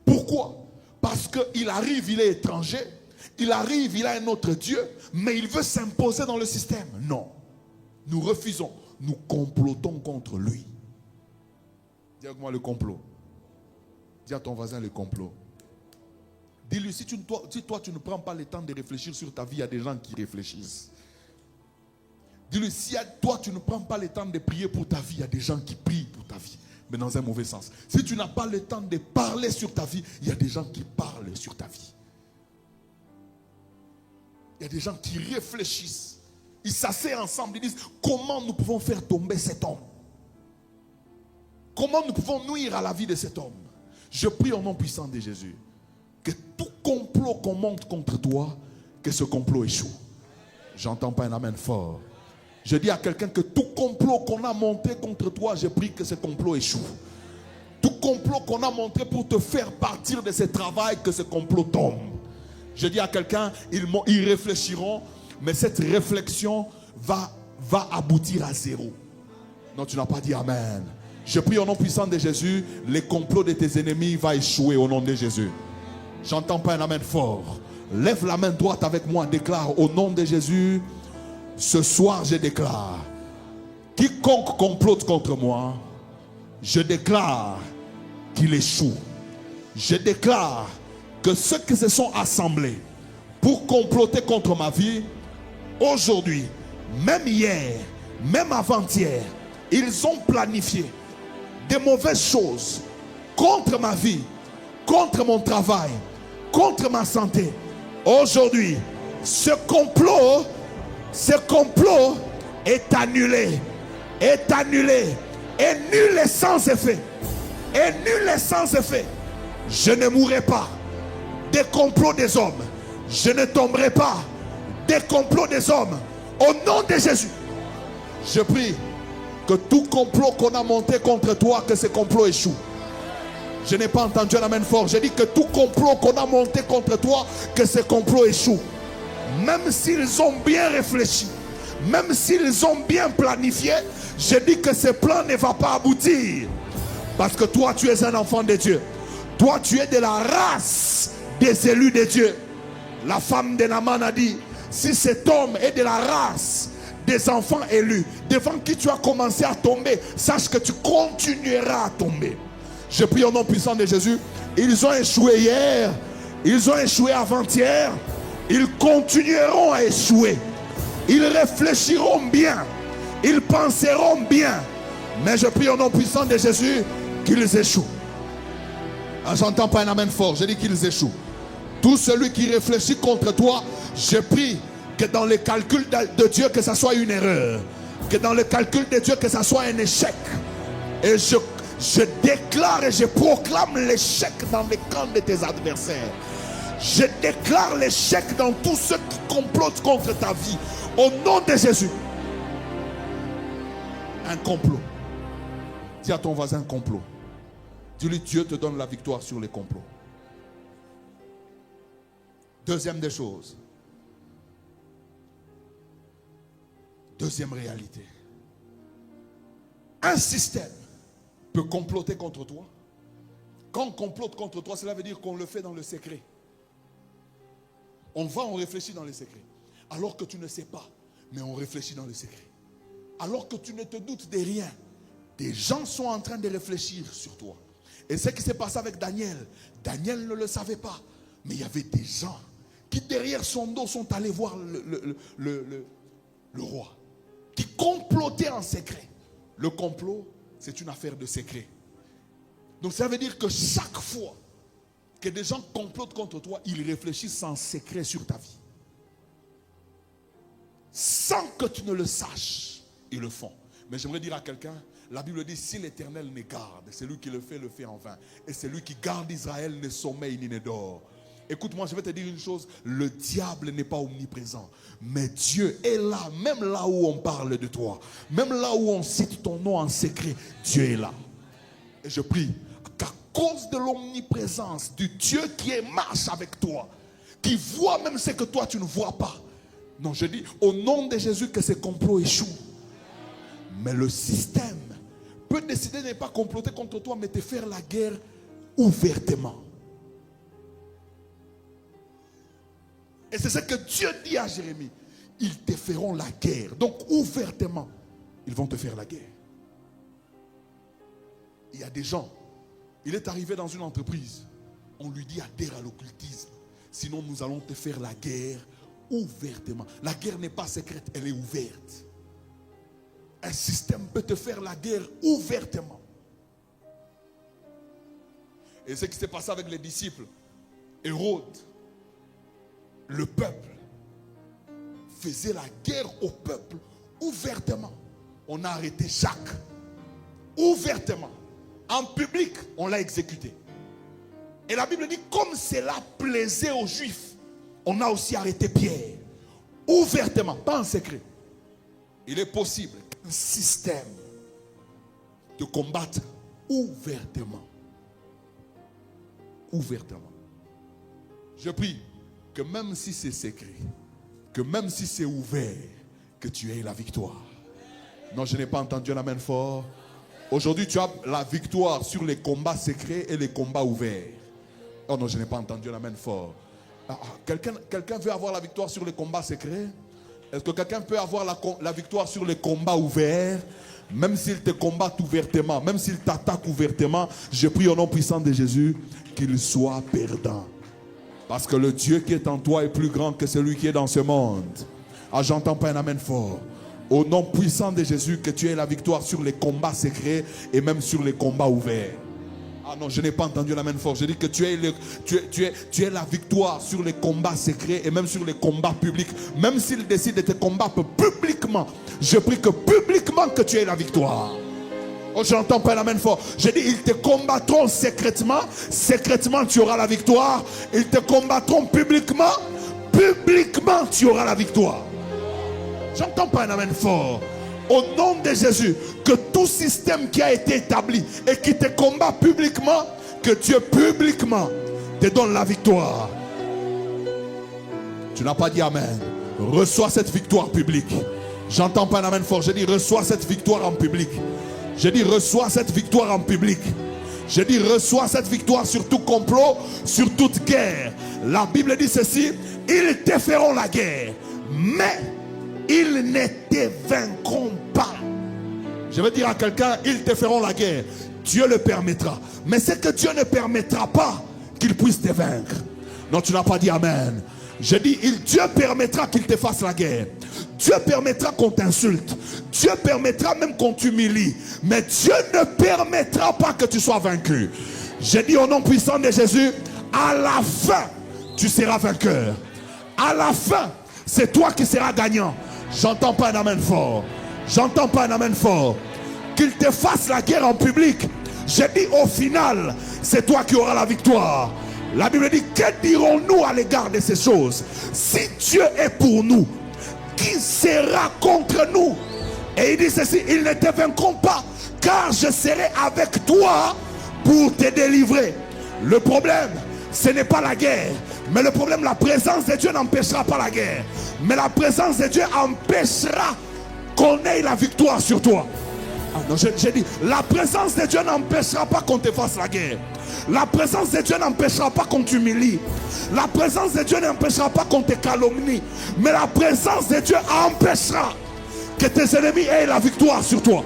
Pourquoi? Parce qu'il arrive, il est étranger. Il arrive, il a un autre Dieu, mais il veut s'imposer dans le système. Non, nous refusons. Nous complotons contre lui. Dis avec moi le complot. Dis à ton voisin le complot. Dis-lui, si toi tu ne prends pas le temps de réfléchir sur ta vie, il y a des gens qui réfléchissent. Dis-lui, si toi tu ne prends pas le temps de prier pour ta vie, il y a des gens qui prient pour ta vie. mais dans un mauvais sens. Si tu n'as pas le temps de parler sur ta vie, il y a des gens qui parlent sur ta vie. Il y a des gens qui réfléchissent. Ils s'asseyent ensemble, ils disent comment nous pouvons faire tomber cet homme. Comment nous pouvons nuire à la vie de cet homme. Je prie au nom puissant de Jésus que tout complot qu'on monte contre toi, que ce complot échoue. J'entends pas un amen fort. Je dis à quelqu'un que tout complot qu'on a monté contre toi, je prie que ce complot échoue. Tout complot qu'on a monté pour te faire partir de ce travail, que ce complot tombe. Je dis à quelqu'un, ils réfléchiront, mais cette réflexion va aboutir à zéro. Non, tu n'as pas dit amen. Je prie au nom puissant de Jésus, les complots de tes ennemis vont échouer au nom de Jésus. J'entends pas un amen fort. Lève la main droite avec moi, déclare au nom de Jésus. Ce soir, je déclare, quiconque complote contre moi, je déclare qu'il échoue. Je déclare que ceux qui se sont assemblés pour comploter contre ma vie, aujourd'hui, même hier, même avant-hier, ils ont planifié des mauvaises choses contre ma vie, contre mon travail, contre ma santé. Aujourd'hui, ce complot est annulé. Est annulé. Et nul est sans effet. Et nul est sans effet. Je ne mourrai pas des complots des hommes. Je ne tomberai pas des complots des hommes. Au nom de Jésus, je prie que tout complot qu'on a monté contre toi, que ce complot échoue. Je n'ai pas entendu un amen fort. J'ai dit que tout complot qu'on a monté contre toi, que ce complot échoue. Même s'ils ont bien réfléchi, même s'ils ont bien planifié, je dis que ce plan ne va pas aboutir. Parce que toi, tu es un enfant de Dieu. Toi, tu es de la race des élus de Dieu. La femme de Naaman a dit, si cet homme est de la race des enfants élus, devant qui tu as commencé à tomber, sache que tu continueras à tomber. Je prie au nom puissant de Jésus. Ils ont échoué hier, ils ont échoué avant-hier, ils continueront à échouer. Ils réfléchiront bien, ils penseront bien, mais je prie au nom puissant de Jésus qu'ils échouent. Ah, j'entends pas un amen fort, je dis qu'ils échouent. Tout celui qui réfléchit contre toi, je prie que dans le calcul de Dieu, que ça soit une erreur, que dans le calcul de Dieu, que ça soit un échec. Et je déclare et je proclame l'échec dans les camps de tes adversaires. Je déclare l'échec dans tous ceux qui complotent contre ta vie. Au nom de Jésus. Un complot. Dis à ton voisin complot. Dis-lui, Dieu te donne la victoire sur les complots. Deuxième des choses. Deuxième réalité. Un système peut comploter contre toi. Quand on complote contre toi, cela veut dire qu'on le fait dans le secret. On réfléchit dans le secret. Alors que tu ne sais pas, mais on réfléchit dans le secret. Alors que tu ne te doutes de rien, des gens sont en train de réfléchir sur toi. Et ce qui s'est passé avec Daniel, Daniel ne le savait pas, mais il y avait des gens qui derrière son dos sont allés voir le roi, qui complotaient en secret. Le complot, c'est une affaire de secret. Donc ça veut dire que chaque fois que des gens complotent contre toi, ils réfléchissent en secret sur ta vie. Sans que tu ne le saches, ils le font. Mais j'aimerais dire à quelqu'un, la Bible dit, si l'Éternel ne garde, celui qui le fait en vain. Et celui qui garde Israël ne sommeille ni ne dort. Écoute-moi, je vais te dire une chose, le diable n'est pas omniprésent. Mais Dieu est là, même là où on parle de toi. Même là où on cite ton nom en secret, Dieu est là. Et je prie qu'à cause de l'omniprésence du Dieu qui marche avec toi, qui voit même ce que toi tu ne vois pas. Non, je dis au nom de Jésus que ces complots échouent. Mais le système peut décider de ne pas comploter contre toi, mais te faire la guerre ouvertement. Et c'est ce que Dieu dit à Jérémie. Ils te feront la guerre. Donc ouvertement, ils vont te faire la guerre. Il y a des gens, il est arrivé dans une entreprise, on lui dit adhère à l'occultisme. Sinon nous allons te faire la guerre ouvertement. La guerre n'est pas secrète, elle est ouverte. Un système peut te faire la guerre ouvertement. Et ce qui s'est passé avec les disciples, Hérode, le peuple, faisait la guerre au peuple ouvertement. On a arrêté Jacques. Ouvertement. En public, on l'a exécuté. Et la Bible dit, comme cela plaisait aux Juifs, on a aussi arrêté Pierre. Ouvertement, pas en secret. Il est possible qu'un système te combatte ouvertement. Ouvertement. Je prie que même si c'est secret, que même si c'est ouvert, que tu aies la victoire. Non, je n'ai pas entendu un amen fort. Aujourd'hui, tu as la victoire sur les combats secrets et les combats ouverts. Oh non, je n'ai pas entendu un amen fort. Quelqu'un veut avoir la victoire sur les combats secrets? Est-ce que quelqu'un peut avoir la victoire sur les combats ouverts? Même s'il te combat ouvertement, même s'il t'attaque ouvertement, je prie au nom puissant de Jésus qu'il soit perdant. Parce que le Dieu qui est en toi est plus grand que celui qui est dans ce monde. Ah, j'entends pas un amen fort. Au nom puissant de Jésus, que tu aies la victoire sur les combats secrets et même sur les combats ouverts. Ah non, je n'ai pas entendu l'amen fort. Je dis que tu aies la victoire sur les combats secrets et même sur les combats publics. Même s'il décide de te combattre publiquement, je prie que publiquement que tu aies la victoire. Oh, je n'entends pas l'amen fort. Je dis, ils te combattront secrètement. Secrètement, tu auras la victoire. Ils te combattront publiquement. Publiquement, tu auras la victoire. J'entends pas un amen fort. Au nom de Jésus, que tout système qui a été établi et qui te combat publiquement, que Dieu publiquement te donne la victoire. Tu n'as pas dit amen. Reçois cette victoire publique. J'entends pas un amen fort. Je dis reçois cette victoire en public. Je dis reçois cette victoire en public. Je dis reçois cette victoire sur tout complot, sur toute guerre. La Bible dit ceci: ils te feront la guerre, mais ils ne te vaincront pas. Je veux dire à quelqu'un, ils te feront la guerre. Dieu le permettra. Mais c'est que Dieu ne permettra pas qu'ils puissent te vaincre. Non, tu n'as pas dit amen. Je dis, Dieu permettra qu'il te fasse la guerre. Dieu permettra qu'on t'insulte. Dieu permettra même qu'on t'humilie. Mais Dieu ne permettra pas que tu sois vaincu. Je dis au nom puissant de Jésus, à la fin, tu seras vainqueur. À la fin, c'est toi qui seras gagnant. J'entends pas un amen fort. J'entends pas un amen fort. Qu'il te fasse la guerre en public. Je dis au final, c'est toi qui auras la victoire. La Bible dit, que dirons-nous à l'égard de ces choses? Si Dieu est pour nous, qui sera contre nous? Et il dit ceci, ils ne te vaincront pas, car je serai avec toi pour te délivrer. Le problème, ce n'est pas la guerre. Mais le problème, la présence de Dieu n'empêchera pas la guerre. Mais la présence de Dieu empêchera qu'on ait la victoire sur toi. Ah non, j'ai dit, la présence de Dieu n'empêchera pas qu'on te fasse la guerre. La présence de Dieu n'empêchera pas qu'on t'humilie. La présence de Dieu n'empêchera pas qu'on te calomnie. Mais la présence de Dieu empêchera que tes ennemis aient la victoire sur toi.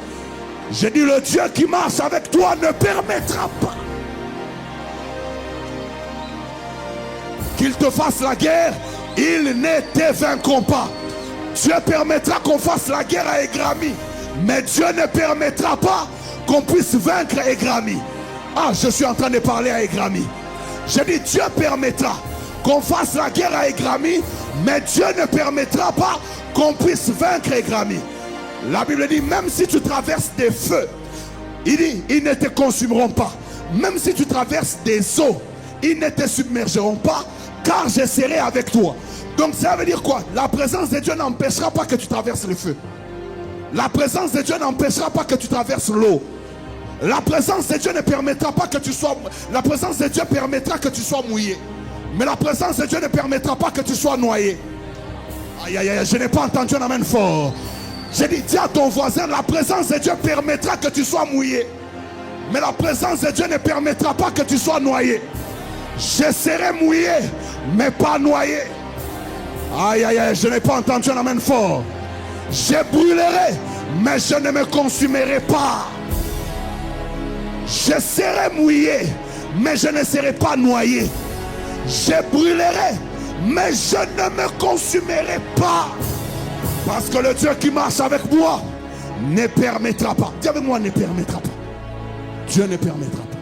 J'ai dit, le Dieu qui marche avec toi ne permettra pas qu'il te fasse la guerre. Ils ne te vaincront pas. Dieu permettra qu'on fasse la guerre à Aigrami, mais Dieu ne permettra pas qu'on puisse vaincre Aigrami. Ah, je suis en train de parler à Aigrami. Je dis, Dieu permettra qu'on fasse la guerre à Aigrami, mais Dieu ne permettra pas qu'on puisse vaincre Aigrami. La Bible dit, même si tu traverses des feux, il dit, ils ne te consumeront pas. Même si tu traverses des eaux, ils ne te submergeront pas, car je serai avec toi. Donc ça veut dire quoi? La présence de Dieu n'empêchera pas que tu traverses le feu. La présence de Dieu n'empêchera pas que tu traverses l'eau. La présence de Dieu ne permettra pas que tu sois... La présence de Dieu permettra que tu sois mouillé. Mais la présence de Dieu ne permettra pas que tu sois noyé. Aïe, aïe, aïe, je n'ai pas entendu un amen fort. J'ai dit, dis à ton voisin, la présence de Dieu permettra que tu sois mouillé. Mais la présence de Dieu ne permettra pas que tu sois noyé. Je serai mouillé, mais pas noyé. Aïe, aïe, aïe, je n'ai pas entendu un amen fort. Je brûlerai, mais je ne me consumerai pas. Je serai mouillé, mais je ne serai pas noyé. Je brûlerai, mais je ne me consumerai pas. Parce que le Dieu qui marche avec moi ne permettra pas. Dis avec moi, ne permettra pas. Dieu ne permettra pas.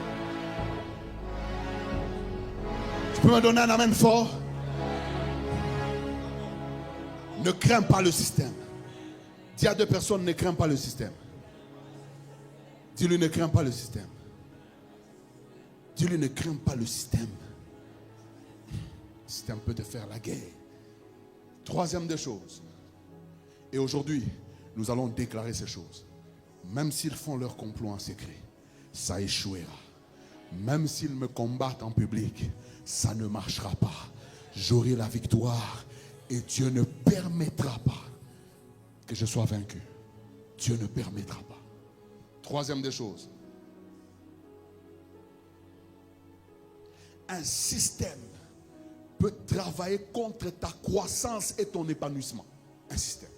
Tu peux me donner un amen fort? Ne crains pas le système. Dis à deux personnes, ne crains pas le système. Dis-lui, ne crains pas le système. Dis-lui, ne crains pas le système. Le système peut te faire la guerre. Troisième des choses. Et aujourd'hui, nous allons déclarer ces choses. Même s'ils font leur complot en secret, ça échouera. Même s'ils me combattent en public, ça ne marchera pas. J'aurai la victoire et Dieu ne permettra pas que je sois vaincu. Dieu ne permettra pas. Troisième des choses. Un système peut travailler contre ta croissance et ton épanouissement. Un système.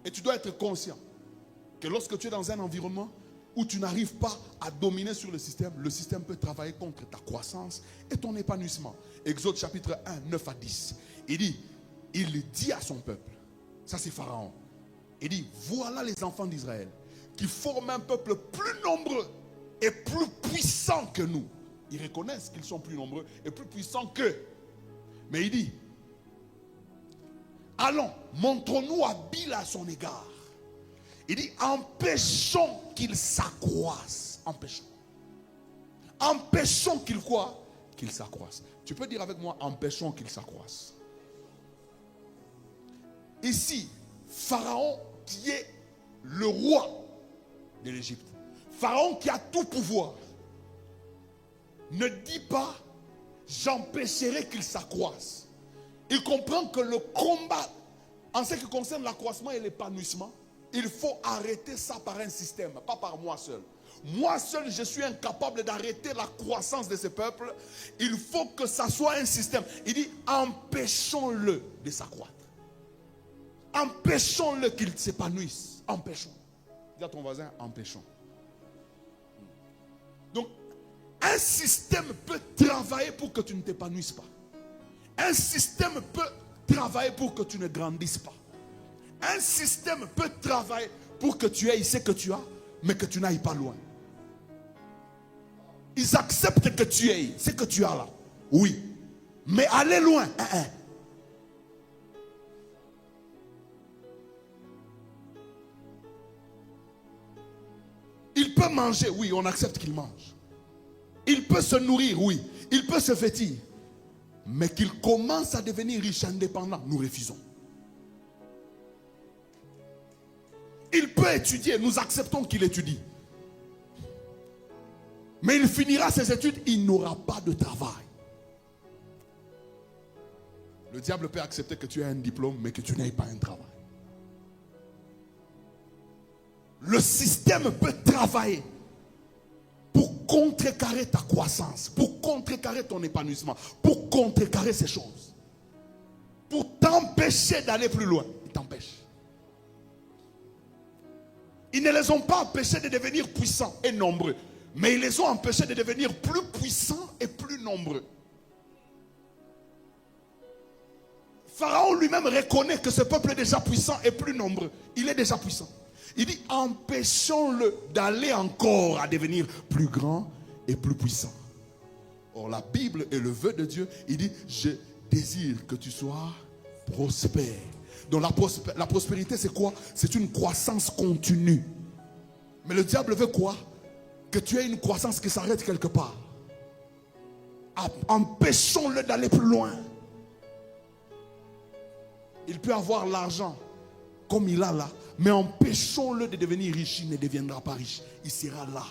Et tu dois être conscient que lorsque tu es dans un environnement où tu n'arrives pas à dominer sur le système peut travailler contre ta croissance et ton épanouissement. Exode chapitre 1, 9 à 10. Il dit à son peuple, ça c'est Pharaon, il dit, voilà les enfants d'Israël qui forment un peuple plus nombreux et plus puissant que nous. Ils reconnaissent qu'ils sont plus nombreux et plus puissants qu'eux. Mais il dit, allons, montrons-nous habiles à son égard. Il dit, empêchons qu'il s'accroisse. Empêchons. Empêchons qu'il quoi? Qu'il s'accroisse. Tu peux dire avec moi, empêchons qu'il s'accroisse. Ici, Pharaon qui est le roi de l'Égypte. Pharaon qui a tout pouvoir. Ne dit pas, j'empêcherai qu'il s'accroisse. Il comprend que le combat, en ce qui concerne l'accroissement et l'épanouissement, il faut arrêter ça par un système, pas par moi seul. Moi seul, je suis incapable d'arrêter la croissance de ce peuple. Il faut que ça soit un système. Il dit, empêchons-le de s'accroître. Empêchons-le qu'il s'épanouisse. Empêchons. Dis à ton voisin, empêchons. Donc, un système peut travailler pour que tu ne t'épanouisses pas. Un système peut travailler pour que tu ne grandisses pas. Un système peut travailler pour que tu aies ce que tu as, mais que tu n'ailles pas loin. Ils acceptent que tu aies ce que tu as là. Oui. Mais aller loin. Il peut manger, oui, on accepte qu'il mange. Il peut se nourrir, oui. Il peut se vêtir. Mais qu'il commence à devenir riche, indépendant, nous refusons. Il peut étudier, nous acceptons qu'il étudie. Mais il finira ses études, il n'aura pas de travail. Le diable peut accepter que tu aies un diplôme, mais que tu n'aies pas un travail. Le système peut travailler pour contrecarrer ta croissance, pour contrecarrer ton épanouissement, pour contrecarrer ces choses. Pour t'empêcher d'aller plus loin. Il t'empêche. Ils ne les ont pas empêchés de devenir puissants et nombreux, mais ils les ont empêchés de devenir plus puissants et plus nombreux. Pharaon lui-même reconnaît que ce peuple est déjà puissant et plus nombreux. Il est déjà puissant. Il dit, empêchons-le d'aller encore à devenir plus grand et plus puissant. Or, la Bible et le vœu de Dieu, il dit, je désire que tu sois prospère. Donc la prospérité, c'est quoi? C'est une croissance continue. Mais le diable veut quoi? Que tu aies une croissance qui s'arrête quelque part. Empêchons-le d'aller plus loin. Il peut avoir l'argent comme il a là, mais empêchons-le de devenir riche. Il ne deviendra pas riche. Il sera là.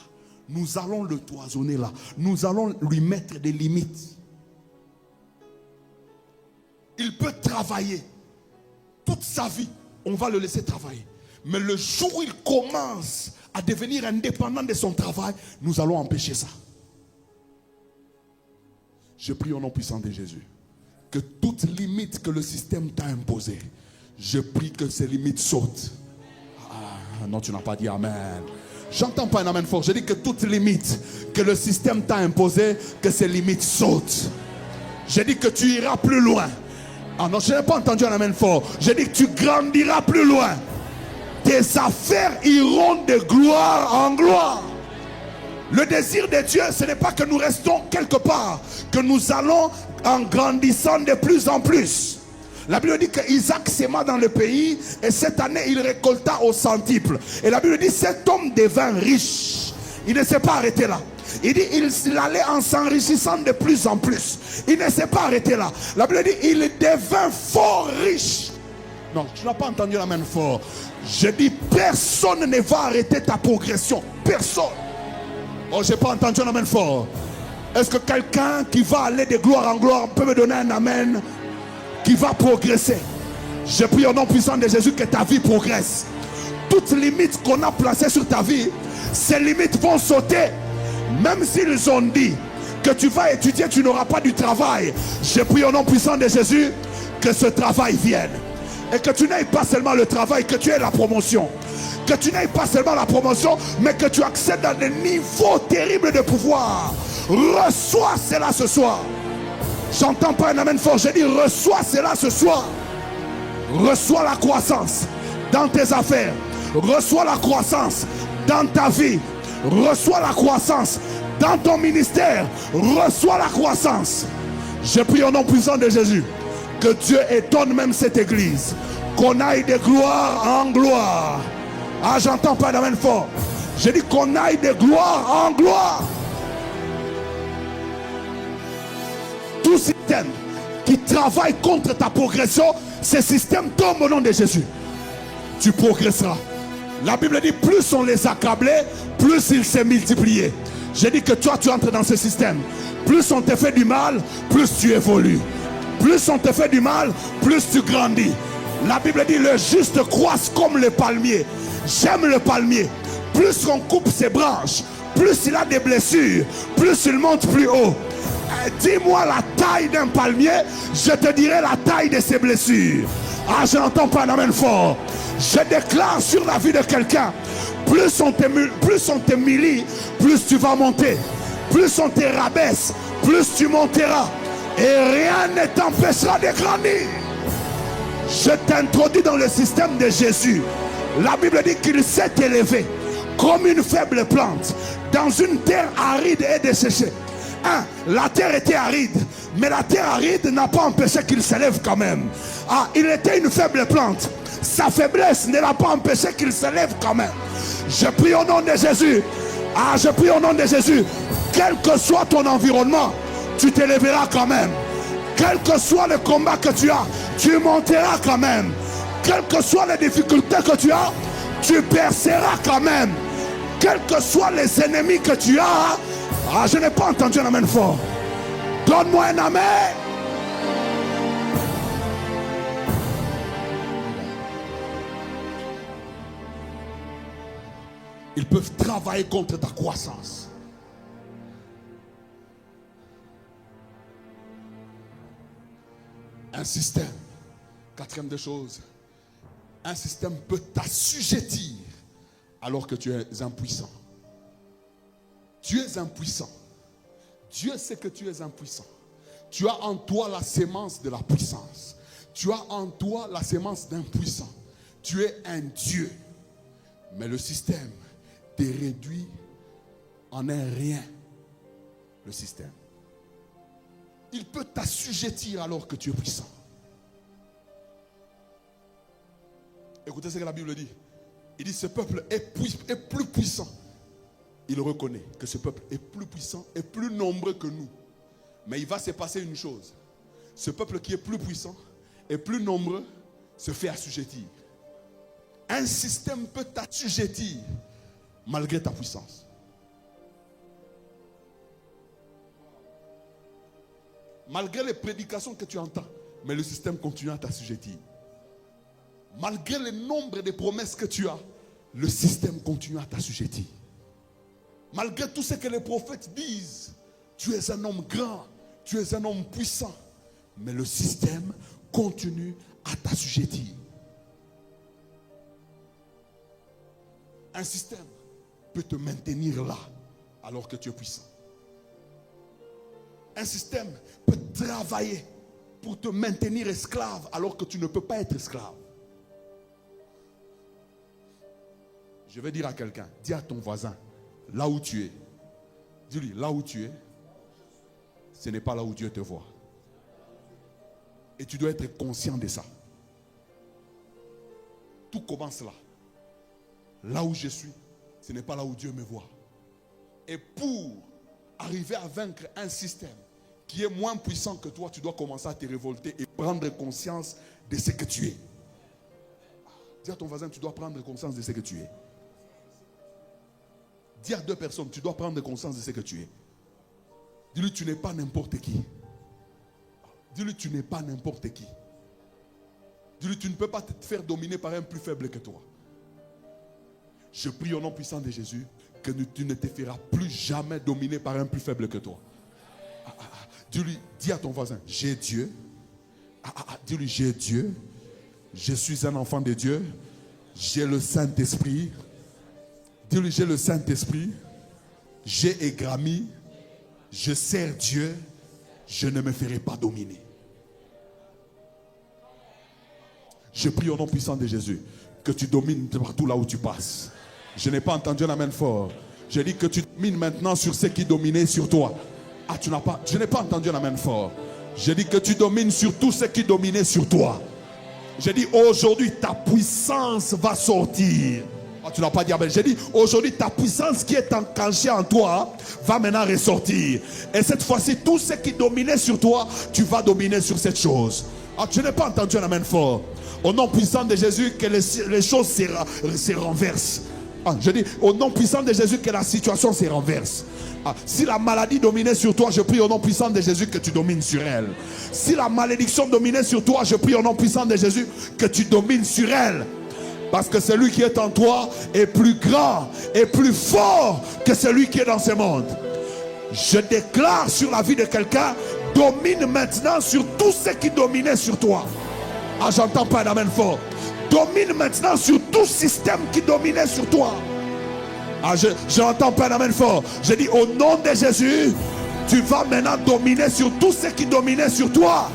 Nous allons le toisonner là. Nous allons lui mettre des limites. Il peut travailler toute sa vie. On va le laisser travailler. Mais le jour où il commence à devenir indépendant de son travail, nous allons empêcher ça. Je prie au nom puissant de Jésus que toute limite que le système t'a imposée, je prie que ces limites sautent. Ah, non, tu n'as pas dit amen. J'entends pas un amen fort. Je dis que toute limite que le système t'a imposée, que ces limites sautent. Je dis que tu iras plus loin. Ah non, je n'ai pas entendu un amen fort. Je dis que tu grandiras plus loin. Tes affaires iront de gloire en gloire. Le désir de Dieu, ce n'est pas que nous restons quelque part, que nous allons en grandissant de plus en plus. La Bible dit qu'Isaac sema dans le pays et cette année il récolta au centuple. Et la Bible dit cet homme devint riche. Il ne s'est pas arrêté là. Il dit il allait en s'enrichissant de plus en plus. Il ne s'est pas arrêté là. La Bible dit il devint fort riche. Non, tu n'as pas entendu la main fort. Je dis personne ne va arrêter ta progression. Personne. Oh, j'ai pas entendu un amen fort. Est-ce que quelqu'un qui va aller de gloire en gloire peut me donner un amen qui va progresser? Je prie au nom puissant de Jésus que ta vie progresse. Toutes limites qu'on a placées sur ta vie, ces limites vont sauter. Même s'ils ont dit que tu vas étudier, tu n'auras pas du travail. Je prie au nom puissant de Jésus que ce travail vienne. Et que tu n'aies pas seulement le travail, que tu aies la promotion. Que tu n'aies pas seulement la promotion, mais que tu accèdes à des niveaux terribles de pouvoir. Reçois cela ce soir. J'entends pas un amen fort, je dis reçois cela ce soir. Reçois la croissance dans tes affaires. Reçois la croissance dans ta vie. Reçois la croissance dans ton ministère. Reçois la croissance. Je prie au nom puissant de Jésus que Dieu étonne même cette église. Qu'on aille de gloire en gloire. Ah, j'entends pas d'amen fort. Je dis qu'on aille de gloire en gloire. Tout système qui travaille contre ta progression, ce système tombe au nom de Jésus. Tu progresseras. La Bible dit plus on les accablait, plus ils se multipliaient. Je dis que toi tu entres dans ce système. Plus on te fait du mal, plus tu évolues. Plus on te fait du mal, plus tu grandis. La Bible dit le juste croisse comme le palmier. J'aime le palmier. Plus on coupe ses branches, plus il a des blessures, plus il monte plus haut. Dis-moi la taille d'un palmier, je te dirai la taille de ses blessures. Ah, je n'entends pas un amen fort. Je déclare sur la vie de quelqu'un, plus on t'humilie, plus tu vas monter. Plus on te rabaisse, plus tu monteras. Et rien ne t'empêchera de grandir. Je t'introduis dans le système de Jésus. La Bible dit qu'il s'est élevé comme une faible plante dans une terre aride et desséchée. La terre était aride, mais la terre aride n'a pas empêché qu'il s'élève quand même. Il était une faible plante. Sa faiblesse ne l'a pas empêché qu'il s'élève quand même. Je prie au nom de Jésus. Je prie au nom de Jésus. Quel que soit ton environnement, tu t'élèveras quand même. Quel que soit le combat que tu as, tu monteras quand même. Quelles que soient les difficultés que tu as, tu perceras quand même. Quels que soient les ennemis que tu as, je n'ai pas entendu un amen fort. Donne-moi un amen. Ils peuvent travailler contre ta croissance. Un système, quatrième des choses, un système peut t'assujettir alors que tu es impuissant. Tu es impuissant. Dieu sait que tu es impuissant. Tu as en toi la sémence de la puissance. Tu as en toi la sémence d'un puissant. Tu es un Dieu. Mais le système te réduit en un rien. Le système. Il peut t'assujettir alors que tu es puissant. Écoutez ce que la Bible dit. Il dit ce peuple est plus puissant. Il reconnaît que ce peuple est plus puissant et plus nombreux que nous. Mais il va se passer une chose. Ce peuple qui est plus puissant et plus nombreux se fait assujettir. Un système peut t'assujettir malgré ta puissance. Malgré les prédications que tu entends, mais le système continue à t'assujettir. Malgré le nombre de promesses que tu as, le système continue à t'assujettir. Malgré tout ce que les prophètes disent, tu es un homme grand, tu es un homme puissant, mais le système continue à t'assujettir. Un système peut te maintenir là alors que tu es puissant. Un système peut travailler pour te maintenir esclave alors que tu ne peux pas être esclave. Je vais dire à quelqu'un, dis à ton voisin, là où tu es, Dis-lui, là où tu es, ce n'est pas là où Dieu te voit. Et tu dois être conscient de ça. Tout commence là. Là où je suis, ce n'est pas là où Dieu me voit. Et pour arriver à vaincre un système qui est moins puissant que toi, tu dois commencer à te révolter et prendre conscience de ce que tu es. Dis à ton voisin, tu dois prendre conscience de ce que tu es. Dis à deux personnes, tu dois prendre conscience de ce que tu es. Dis-lui, tu n'es pas n'importe qui. Dis-lui, tu n'es pas n'importe qui. Dis-lui, tu ne peux pas te faire dominer par un plus faible que toi. Je prie au nom puissant de Jésus que tu ne te feras plus jamais dominer par un plus faible que toi. Dis-lui, dis à ton voisin, j'ai Dieu. Dis-lui, j'ai Dieu. Je suis un enfant de Dieu. J'ai le Saint-Esprit. Dis-lui, j'ai le Saint-Esprit. J'ai Égrami. Je sers Dieu. Je ne me ferai pas dominer. Je prie au nom puissant de Jésus que tu domines partout là où tu passes. Je n'ai pas entendu un amen fort. Je dis que tu domines maintenant sur ce qui dominait sur toi. Je n'ai pas entendu un amen fort. Je dis que tu domines sur tout ce qui dominait sur toi. Je dis aujourd'hui ta puissance va sortir. Tu n'as pas dit amen. J'ai dit aujourd'hui ta puissance qui est enclenchée en toi va maintenant ressortir. Et cette fois-ci tout ce qui dominait sur toi, tu vas dominer sur cette chose. Tu n'as pas entendu un amen fort. Au nom puissant de Jésus, que les choses se renversent. Je dis au nom puissant de Jésus que la situation se renverse. Si la maladie dominait sur toi, je prie au nom puissant de Jésus que tu domines sur elle. Si la malédiction dominait sur toi, je prie au nom puissant de Jésus que tu domines sur elle. Parce que celui qui est en toi est plus grand et plus fort que celui qui est dans ce monde. Je déclare sur la vie de quelqu'un, domine maintenant sur tout ce qui dominait sur toi. J'entends pas un amen fort. Domine maintenant sur tout système qui dominait sur toi. Je n'entends pas un amen fort. Je dis au nom de Jésus, tu vas maintenant dominer sur tout ce qui dominait sur toi.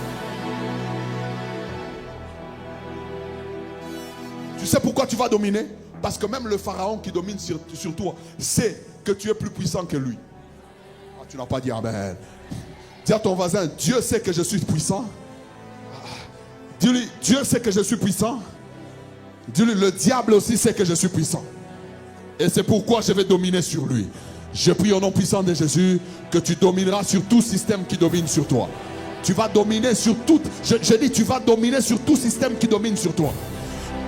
Tu sais pourquoi tu vas dominer? Parce que même le pharaon qui domine sur toi sait que tu es plus puissant que lui. Tu n'as pas dit amen. Dis à ton voisin, Dieu sait que je suis puissant. Dis-lui, Dieu sait que je suis puissant. Dis-lui, le diable aussi sait que je suis puissant. Et c'est pourquoi je vais dominer sur lui. Je prie au nom puissant de Jésus que tu domineras sur tout système qui domine sur toi. Tu vas dominer sur tout. Je dis, tu vas dominer sur tout système qui domine sur toi.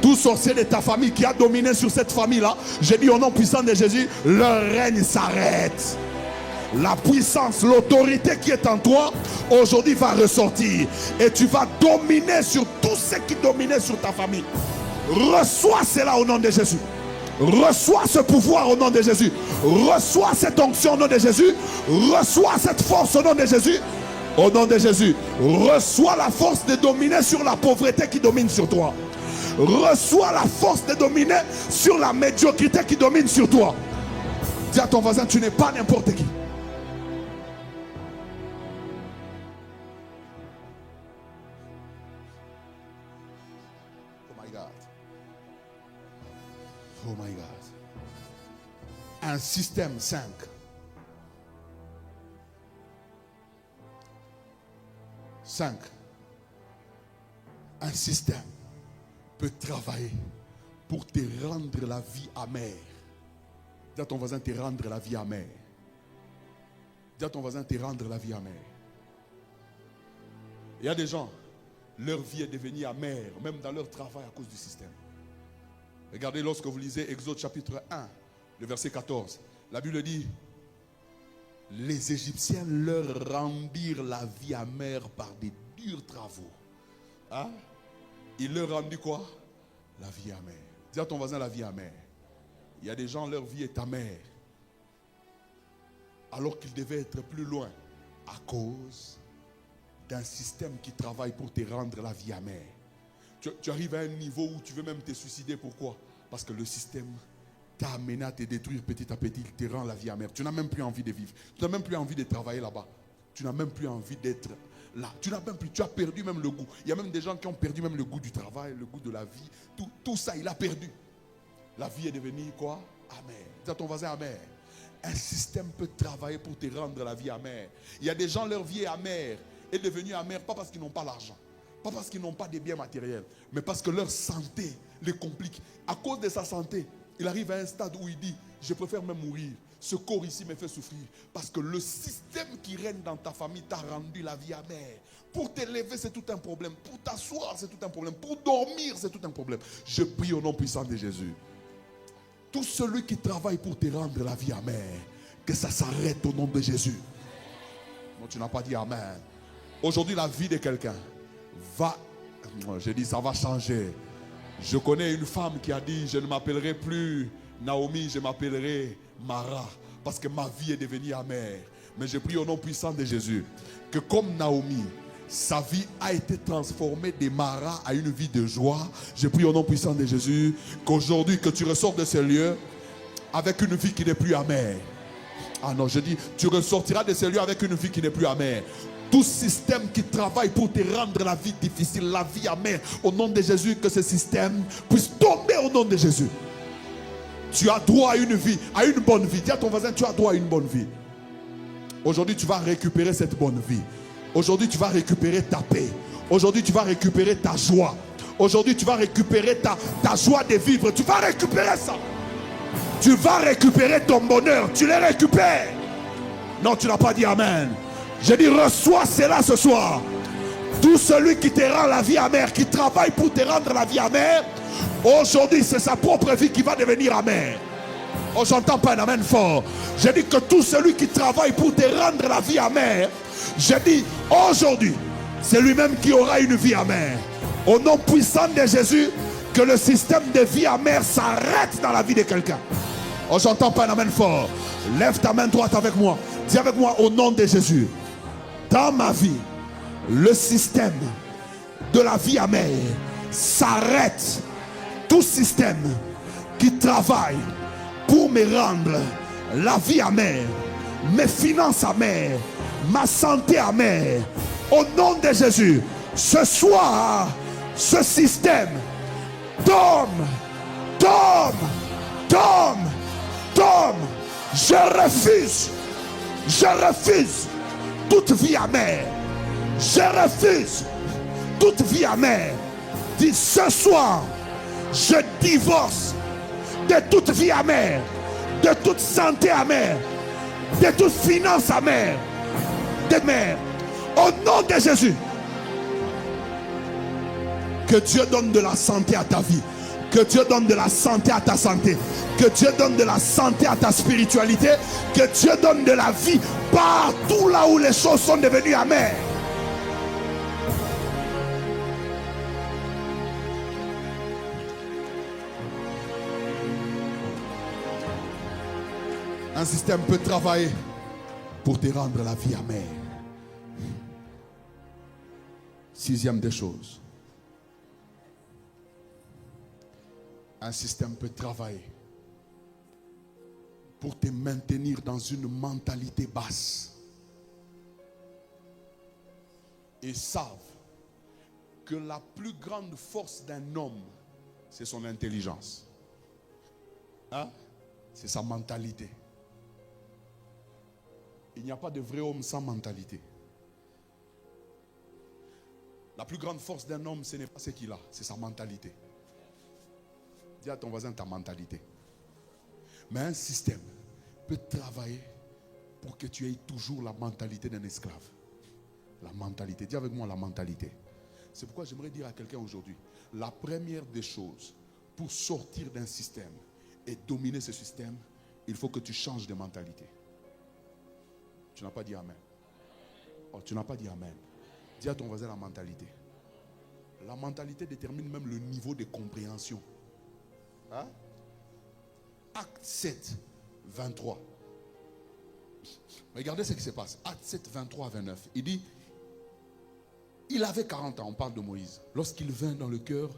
Tout sorcier de ta famille qui a dominé sur cette famille-là, je dis au nom puissant de Jésus, leur règne s'arrête. La puissance, l'autorité qui est en toi, aujourd'hui va ressortir. Et tu vas dominer sur tout ce qui dominait sur ta famille. Reçois cela au nom de Jésus. Reçois ce pouvoir au nom de Jésus. Reçois cette onction au nom de Jésus. Reçois cette force au nom de Jésus. Au nom de Jésus. Reçois la force de dominer sur la pauvreté qui domine sur toi. Reçois la force de dominer sur la médiocrité qui domine sur toi. Dis à ton voisin, tu n'es pas n'importe qui. Oh my God. Oh my God. Un système 5. Un système peut travailler pour te rendre la vie amère. Dis à ton voisin, te rendre la vie amère. Dis à ton voisin, te rendre la vie amère. Il y a des gens, leur vie est devenue amère, même dans leur travail à cause du système. Regardez lorsque vous lisez Exode chapitre 1, le verset 14. La Bible dit, les Égyptiens leur rendirent la vie amère par des durs travaux. Hein? Ils leur rendent quoi? La vie amère. Dis à ton voisin, la vie amère. Il y a des gens, leur vie est amère. Alors qu'ils devaient être plus loin. À cause d'un système qui travaille pour te rendre la vie amère. Tu arrives à un niveau où tu veux même te suicider. Pourquoi? Parce que le système t'a amené à te détruire petit à petit. Il te rend la vie amère. Tu n'as même plus envie de vivre. Tu n'as même plus envie de travailler là-bas. Tu n'as même plus envie d'être là. Tu as perdu même le goût. Il y a même des gens qui ont perdu même le goût du travail, le goût de la vie. Tout ça, il a perdu. La vie est devenue quoi? Amère. Dis à ton voisin, amère. Un système peut travailler pour te rendre la vie amère. Il y a des gens, leur vie est amère, est devenue amère, pas parce qu'ils n'ont pas l'argent, pas parce qu'ils n'ont pas des biens matériels, mais parce que leur santé les complique. À cause de sa santé, il arrive à un stade où il dit, je préfère même mourir. Ce corps ici me fait souffrir. Parce que le système qui règne dans ta famille t'a rendu la vie amère. Pour te lever, c'est tout un problème. Pour t'asseoir, c'est tout un problème. Pour dormir, c'est tout un problème. Je prie au nom puissant de Jésus. Tout celui qui travaille pour te rendre la vie amère, que ça s'arrête au nom de Jésus. Non, tu n'as pas dit amen. Aujourd'hui, la vie de quelqu'un va, je dis, ça va changer. Je connais une femme qui a dit, je ne m'appellerai plus Naomi, je m'appellerai Mara, parce que ma vie est devenue amère. Mais je prie au nom puissant de Jésus, que comme Naomi, sa vie a été transformée de Mara à une vie de joie. Je prie au nom puissant de Jésus, qu'aujourd'hui, que tu ressors de ces lieux avec une vie qui n'est plus amère. Ah non, je dis, tu ressortiras de ces lieux avec une vie qui n'est plus amère. Tout système qui travaille pour te rendre la vie difficile, la vie amère, au nom de Jésus, que ce système puisse tomber au nom de Jésus. Tu as droit à une vie, à une bonne vie. Dis à ton voisin, tu as droit à une bonne vie. Aujourd'hui, tu vas récupérer cette bonne vie. Aujourd'hui, tu vas récupérer ta paix. Aujourd'hui, tu vas récupérer ta joie. Aujourd'hui, tu vas récupérer ta joie de vivre. Tu vas récupérer ça. Tu vas récupérer ton bonheur. Tu les récupères. Non, tu n'as pas dit amen. Je dis, reçois cela ce soir. Tout celui qui te rend la vie amère, qui travaille pour te rendre la vie amère, aujourd'hui, c'est sa propre vie qui va devenir amère. Oh, j'entends pas un amen fort. Je dis que tout celui qui travaille pour te rendre la vie amère, je dis aujourd'hui, c'est lui-même qui aura une vie amère. Au nom puissant de Jésus, que le système de vie amère s'arrête dans la vie de quelqu'un. Oh, j'entends pas un amen fort. Lève ta main droite avec moi. Dis avec moi, au nom de Jésus, dans ma vie, le système de la vie amère s'arrête. Tout système qui travaille pour me rendre la vie amère, mes finances amères, ma santé amère, au nom de Jésus, ce soir, ce système tombe, tombe, tombe, tombe. Je refuse toute vie amère. Je refuse toute vie amère. Dis ce soir, je divorce de toute vie amère, de toute santé amère, de toute finance amère, de mère. Au nom de Jésus, que Dieu donne de la santé à ta vie, que Dieu donne de la santé à ta santé, que Dieu donne de la santé à ta spiritualité, que Dieu donne de la vie partout là où les choses sont devenues amères. Un système peut travailler pour te rendre la vie amère. Sixième des choses. Un système peut travailler pour te maintenir dans une mentalité basse. Et savent que la plus grande force d'un homme, c'est son intelligence. Hein? C'est sa mentalité. Il n'y a pas de vrai homme sans mentalité. La plus grande force d'un homme, ce n'est pas ce qu'il a, c'est sa mentalité. Dis à ton voisin ta mentalité. Mais un système peut travailler pour que tu aies toujours la mentalité d'un esclave. La mentalité. Dis avec moi la mentalité. C'est pourquoi j'aimerais dire à quelqu'un aujourd'hui, la première des choses pour sortir d'un système et dominer ce système, il faut que tu changes de mentalité. Tu n'as pas dit amen. Oh, tu n'as pas dit amen. Dis à ton voisin la mentalité. La mentalité détermine même le niveau de compréhension. Hein? Acte 7, 23. Regardez ce qui se passe. Acte 7, 23 à 29. Il dit, il avait 40 ans, on parle de Moïse, lorsqu'il vint dans le cœur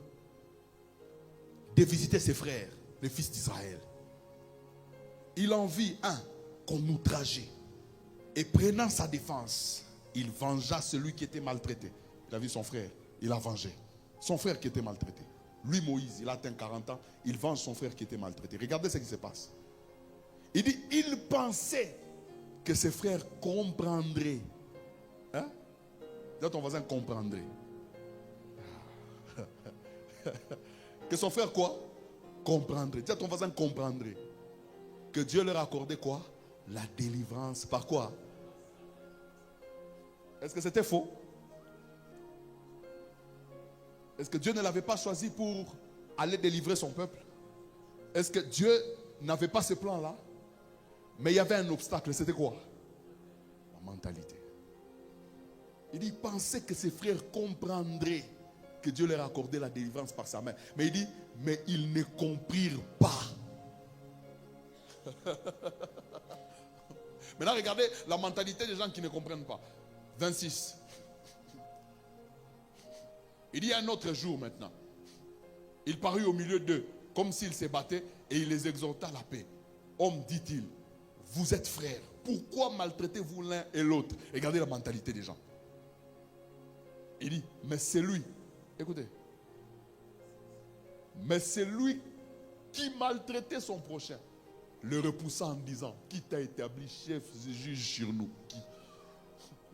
de visiter ses frères, les fils d'Israël. Il en vit un qu'on outrageait. Et prenant sa défense, il vengea celui qui était maltraité. Il a vu son frère, il a vengé. Son frère qui était maltraité. Lui, Moïse, il a atteint 40 ans, il venge son frère qui était maltraité. Regardez ce qui se passe. Il dit, il pensait que ses frères comprendraient. Hein? Dis à ton voisin comprendrait. Que son frère quoi? Comprendrait. Dis à ton voisin comprendrait. Que Dieu leur accordait quoi? La délivrance. Par quoi? Est-ce que c'était faux? Est-ce que Dieu ne l'avait pas choisi pour aller délivrer son peuple? Est-ce que Dieu n'avait pas ce plan-là? Mais il y avait un obstacle. C'était quoi? La mentalité. Il dit, il pensait que ses frères comprendraient que Dieu leur accordait la délivrance par sa main. Mais il dit, mais ils ne comprirent pas. Maintenant, regardez la mentalité des gens qui ne comprennent pas. 26. Il dit un autre jour maintenant. Il parut au milieu d'eux, comme s'il se battait, et il les exhorta à la paix. Homme, dit-il, vous êtes frères. Pourquoi maltraitez-vous l'un et l'autre? Regardez la mentalité des gens. Il dit, mais c'est lui. Écoutez. Mais c'est lui qui maltraitait son prochain, le repoussant en disant, qui t'a établi chef et juge sur nous? Qui?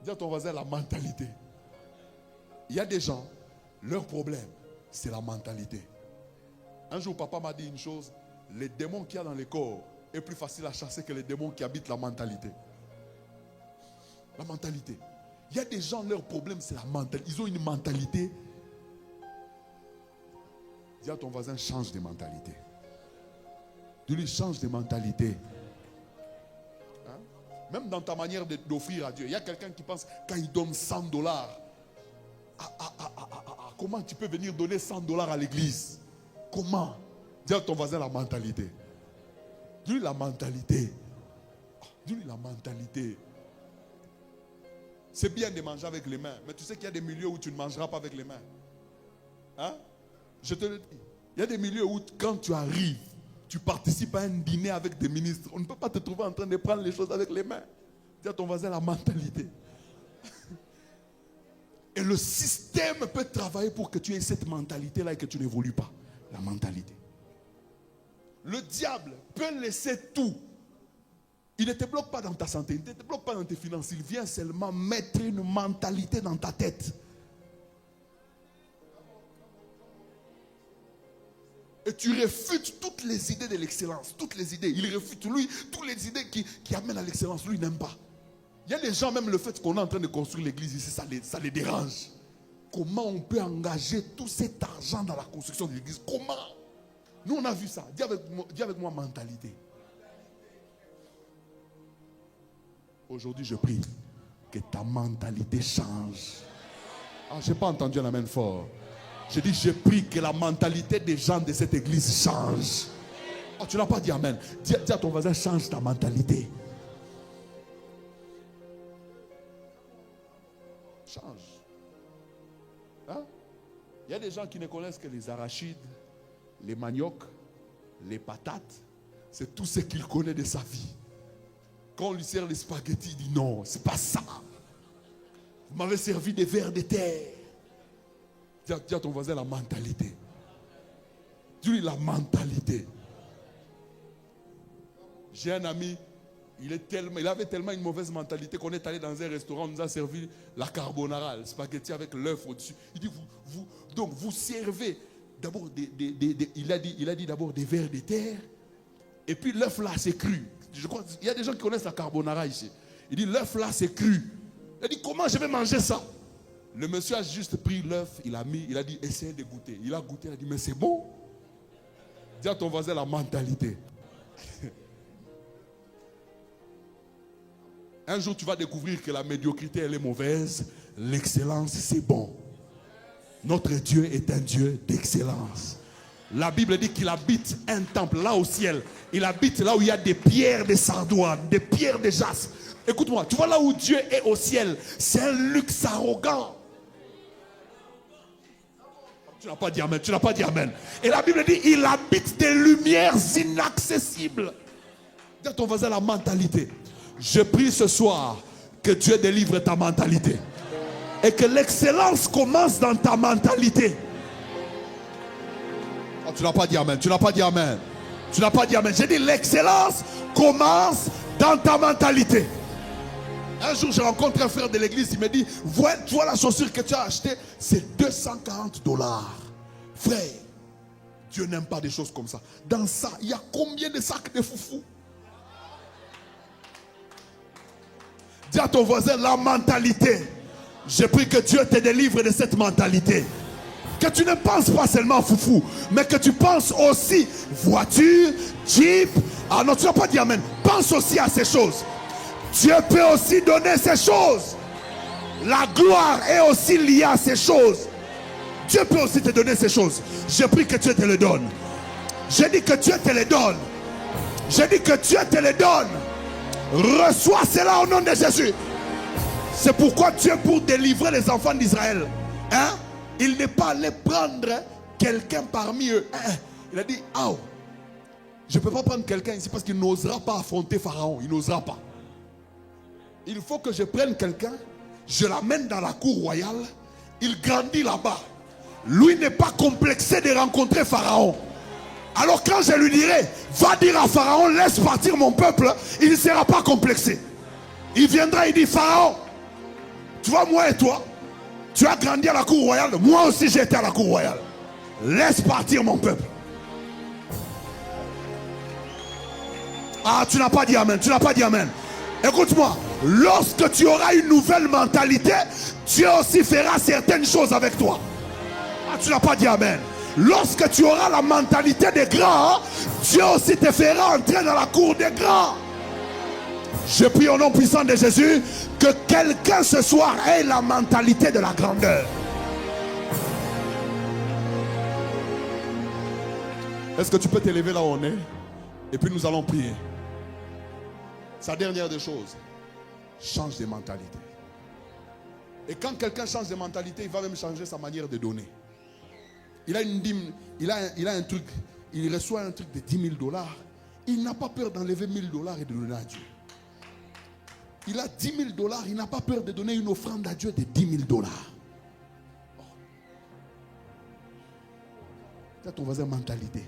Dis à ton voisin la mentalité. Il y a des gens, leur problème, c'est la mentalité. Un jour, papa m'a dit une chose, les démons qu'il y a dans les corps est plus facile à chasser que les démons qui habitent la mentalité. La mentalité. Il y a des gens, leur problème, c'est la mentalité. Ils ont une mentalité. Dis à ton voisin, change de mentalité. Dis-lui, change de mentalité. Hein? Même dans ta manière d'offrir à Dieu. Il y a quelqu'un qui pense, quand il donne $100, comment tu peux venir donner $100 à l'église? Comment? Dis à ton voisin la mentalité. Dis-lui la mentalité. Dis-lui la mentalité. C'est bien de manger avec les mains. Mais tu sais qu'il y a des milieux où tu ne mangeras pas avec les mains. Hein? Je te le dis. Il y a des milieux où quand tu arrives, tu participes à un dîner avec des ministres. On ne peut pas te trouver en train de prendre les choses avec les mains. Dis à ton voisin la mentalité. Et le système peut travailler pour que tu aies cette mentalité-là et que tu n'évolues pas. La mentalité. Le diable peut laisser tout. Il ne te bloque pas dans ta santé, il ne te bloque pas dans tes finances. Il vient seulement mettre une mentalité dans ta tête. Et tu réfutes toutes les idées de l'excellence. Toutes les idées. Il réfute, lui, toutes les idées qui amènent à l'excellence. Lui, il n'aime pas. Il y a des gens, même le fait qu'on est en train de construire l'église ici, ça les dérange. Comment on peut engager tout cet argent dans la construction de l'église? Comment? Nous, on a vu ça. Dis avec moi mentalité. Aujourd'hui, je prie que ta mentalité change. Ah, je n'ai pas entendu un amen fort. Je dis, je prie que la mentalité des gens de cette église change. Oh, tu n'as pas dit amen. Dis à ton voisin, change ta mentalité. Change. Hein? Il y a des gens qui ne connaissent que les arachides, les maniocs, les patates. C'est tout ce qu'il connaît de sa vie. Quand on lui sert les spaghettis, il dit non, c'est pas ça. Vous m'avez servi des vers de terre. Dis à ton voisin la mentalité. Dis-lui la mentalité. J'ai un ami, il avait tellement une mauvaise mentalité qu'on est allé dans un restaurant, on nous a servi la carbonara, le spaghetti avec l'œuf au-dessus. Il dit, donc vous servez d'abord il a dit d'abord des vers de terre, et puis l'œuf là c'est cru. Je crois qu'il y a des gens qui connaissent la carbonara ici. Il dit l'œuf là c'est cru. Il dit comment je vais manger ça? Le monsieur a juste pris l'œuf, il a dit essayez de goûter. Il a goûté, il a dit mais c'est bon. Dis à ton voisin la mentalité. Un jour tu vas découvrir que la médiocrité elle est mauvaise, l'excellence c'est bon. Notre Dieu est un Dieu d'excellence. La Bible dit qu'il habite un temple là au ciel. Il habite là où il y a des pierres de sardoine, des pierres de jaspe. Écoute-moi, tu vois là où Dieu est au ciel, c'est un luxe arrogant. Tu n'as pas dit amen, tu n'as pas dit amen. Et la Bible dit, il habite des lumières inaccessibles. Dis à ton voisin la mentalité. Je prie ce soir que Dieu délivre ta mentalité. Et que l'excellence commence dans ta mentalité. Oh, tu n'as pas dit amen, tu n'as pas dit amen. Tu n'as pas dit amen. J'ai dit l'excellence commence dans ta mentalité. Un jour, je rencontre un frère de l'église, il me dit, tu vois la chaussure que tu as achetée, c'est $240. Frère, Dieu n'aime pas des choses comme ça. Dans ça, il y a combien de sacs de foufou? Dis à ton voisin, la mentalité. J'ai pris que Dieu te délivre de cette mentalité. Que tu ne penses pas seulement foufou, mais que tu penses aussi voiture, jeep. Ah non, tu n'as pas dit amen. Pense aussi à ces choses. Dieu peut aussi donner ces choses. La gloire est aussi liée à ces choses. Dieu peut aussi te donner ces choses. J'ai pris que Dieu te les donne. J'ai dit que Dieu te les donne. J'ai dit que Dieu te les donne. Reçois cela au nom de Jésus. C'est pourquoi Dieu, pour délivrer les enfants d'Israël, il n'est pas allé prendre quelqu'un parmi eux. Il a dit, oh, je ne peux pas prendre quelqu'un ici parce qu'il n'osera pas affronter Pharaon. Il n'osera pas. Il faut que je prenne quelqu'un, je l'amène dans la cour royale, il grandit là-bas. Lui n'est pas complexé de rencontrer Pharaon. Alors quand je lui dirai, va dire à Pharaon, laisse partir mon peuple, il ne sera pas complexé. Il viendra, il dit, Pharaon, tu vois, moi et toi, tu as grandi à la cour royale, moi aussi j'ai été à la cour royale. Laisse partir mon peuple. Ah, tu n'as pas dit amen, tu n'as pas dit amen. Écoute-moi, lorsque tu auras une nouvelle mentalité, Dieu aussi fera certaines choses avec toi. Ah, tu n'as pas dit amen. Lorsque tu auras la mentalité des grands, Dieu aussi te fera entrer dans la cour des grands. Je prie au nom puissant de Jésus que quelqu'un ce soir ait la mentalité de la grandeur. Est-ce que tu peux t'élever là où on est? Et puis nous allons prier. Sa dernière des choses, change de mentalité. Et quand quelqu'un change de mentalité, il va même changer sa manière de donner. Il a une dîme, il a un truc, il reçoit un truc de $10 000. Il n'a pas peur d'enlever $1 000 et de donner à Dieu. Il a $10 000, il n'a pas peur de donner une offrande à Dieu de $10 000. C'est ton voisin mentalité.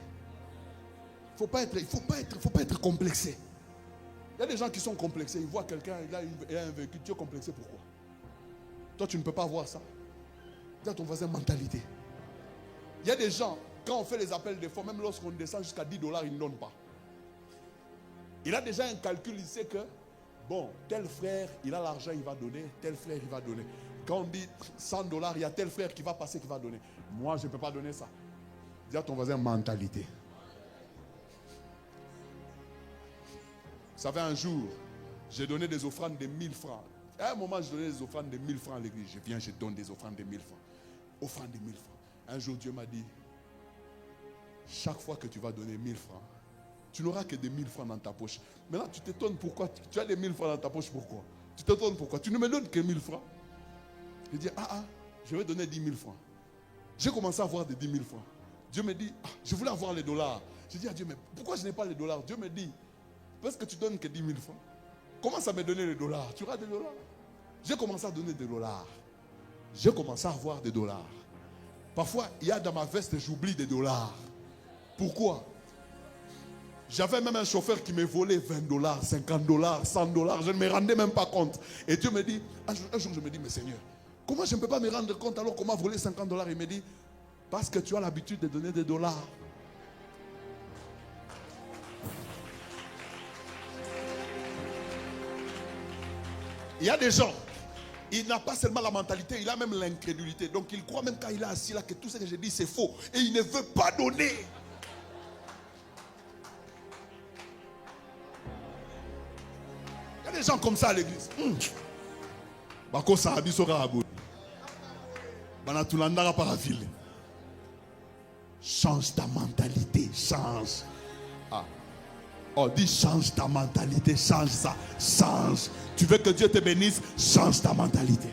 Il ne faut pas être complexé. Il y a des gens qui sont complexés. Ils voient quelqu'un, il a un véhicule. Tu es complexé, pourquoi? Toi, tu ne peux pas voir ça. Dis à ton voisin mentalité. Il y a des gens, quand on fait les appels de fonds, même lorsqu'on descend jusqu'à $10, ils ne donnent pas. Il a déjà un calcul, il sait que, bon, tel frère, il a l'argent, il va donner. Tel frère, il va donner. Quand on dit $100, il y a tel frère qui va passer, qui va donner. Moi, je ne peux pas donner ça. Dis à ton voisin mentalité. Vous savez, un jour, j'ai donné des offrandes de 1000 francs. À un moment, je donnais des offrandes de 1000 francs à l'église. Je viens, je donne des offrandes de 1000 francs. Offrandes de 1000 francs. Un jour, Dieu m'a dit, chaque fois que tu vas donner 1000 francs, tu n'auras que des 1000 francs dans ta poche. Maintenant, tu t'étonnes pourquoi. Tu as des 1000 francs dans ta poche, pourquoi? Tu t'étonnes pourquoi. Tu ne me donnes que 1000 francs. Je dis, je vais donner 10 000 francs. J'ai commencé à avoir des 10 000 francs. Dieu me dit, je voulais avoir les dollars. Je dis à Dieu, mais pourquoi je n'ai pas les dollars? Dieu me dit, parce que tu donnes que 10 000 francs. Commence à me donner les dollars. Tu auras des dollars. J'ai commencé à donner des dollars. J'ai commencé à avoir des dollars. Parfois, il y a dans ma veste, j'oublie des dollars. Pourquoi? J'avais même un chauffeur qui me volait 20 $, 50 $, 100 $. Je ne me rendais même pas compte. Et Dieu me dit, un jour je me dis, mais Seigneur, comment je ne peux pas me rendre compte alors qu'on m'a volé 50 $? Il me dit, parce que tu as l'habitude de donner des dollars. Il y a des gens, il n'a pas seulement la mentalité, il a même l'incrédulité. Donc il croit même quand il est assis là que tout ce que je dis c'est faux. Et il ne veut pas donner. Il y a des gens comme ça à l'église. Change ta mentalité, change. Oh, dis change ta mentalité, change ça, change. Tu veux que Dieu te bénisse, change ta mentalité.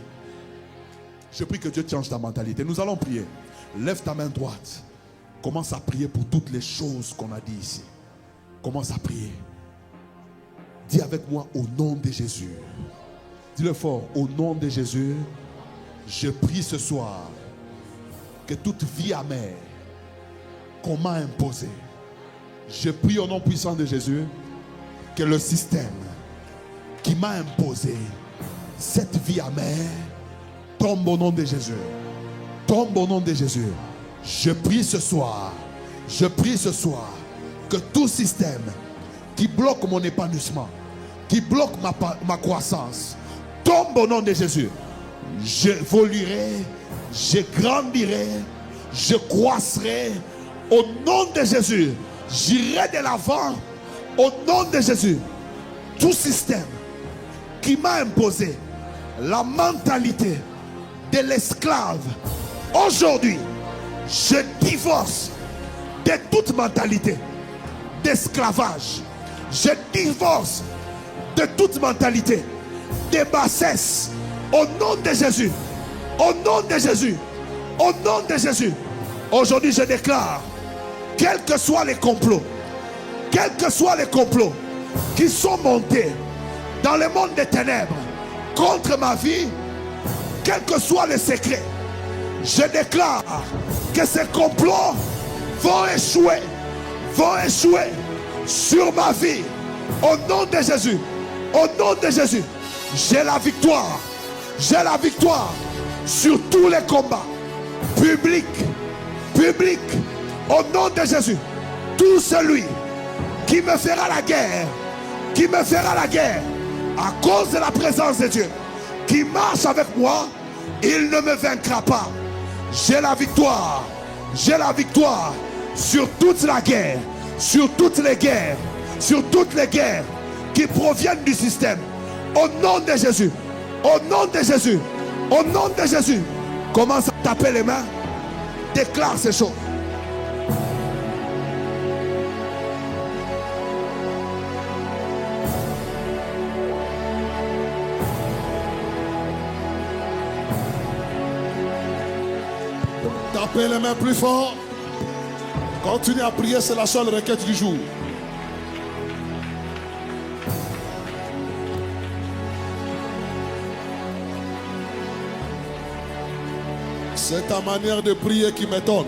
Je prie que Dieu change ta mentalité. Nous allons prier. Lève ta main droite. Commence à prier pour toutes les choses qu'on a dit ici. Commence à prier. Dis avec moi au nom de Jésus. Dis-le fort, au nom de Jésus, je prie ce soir que toute vie amère qu'on m'a imposée Je prie au nom puissant de Jésus que le système qui m'a imposé cette vie amère tombe au nom de Jésus. Tombe au nom de Jésus. Je prie ce soir que tout système qui bloque mon épanouissement, qui bloque ma croissance, tombe au nom de Jésus. J'évoluerai, je grandirai, je croisserai au nom de Jésus. J'irai de l'avant au nom de Jésus. Tout système qui m'a imposé la mentalité de l'esclave, aujourd'hui, je divorce de toute mentalité d'esclavage. Je divorce de toute mentalité de bassesse. Au nom de Jésus. Au nom de Jésus. Au nom de Jésus. Aujourd'hui, je déclare, quels que soient les complots, qui sont montés dans le monde des ténèbres contre ma vie, quels que soient les secrets, je déclare que ces complots vont échouer sur ma vie. Au nom de Jésus. Au nom de Jésus. J'ai la victoire sur tous les combats publics. Au nom de Jésus. Tout celui qui me fera la guerre à cause de la présence de Dieu, qui marche avec moi, il ne me vaincra pas. J'ai la victoire sur toute la guerre, sur toutes les guerres qui proviennent du système. Au nom de Jésus. Au nom de Jésus. Au nom de Jésus. Commence à taper les mains. Déclare ces choses. Tapez les mains plus fort. Continuez à prier, c'est la seule requête du jour. C'est ta manière de prier qui m'étonne.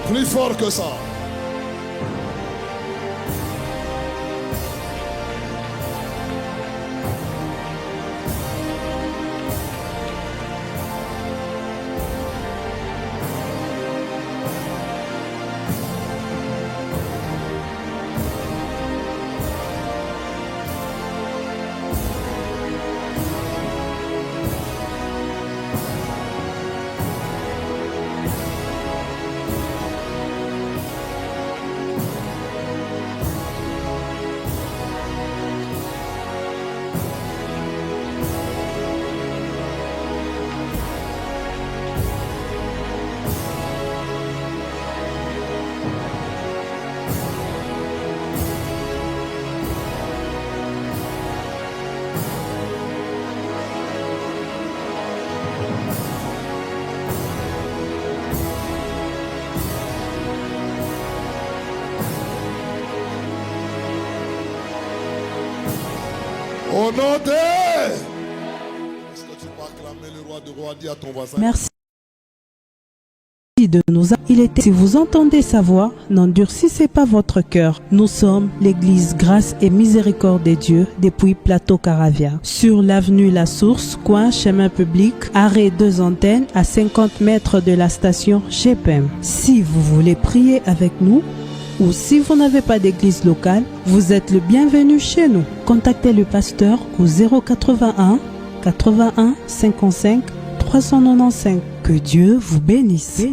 Plus fort que ça. Au nom de... Est-ce que tu peux acclamer le roi de roi? Dis à ton voisin. Merci de nous. Il était. Si vous entendez sa voix, n'endurcissez pas votre cœur. Nous sommes l'église Grâce et Miséricorde de Dieu depuis Plateau Caravia. Sur l'avenue La Source, coin chemin public, arrêt 2 antennes à 50 mètres de la station GPM. Si vous voulez prier avec nous, ou si vous n'avez pas d'église locale, vous êtes le bienvenu chez nous. Contactez le pasteur au 081 81 55 395. Que Dieu vous bénisse.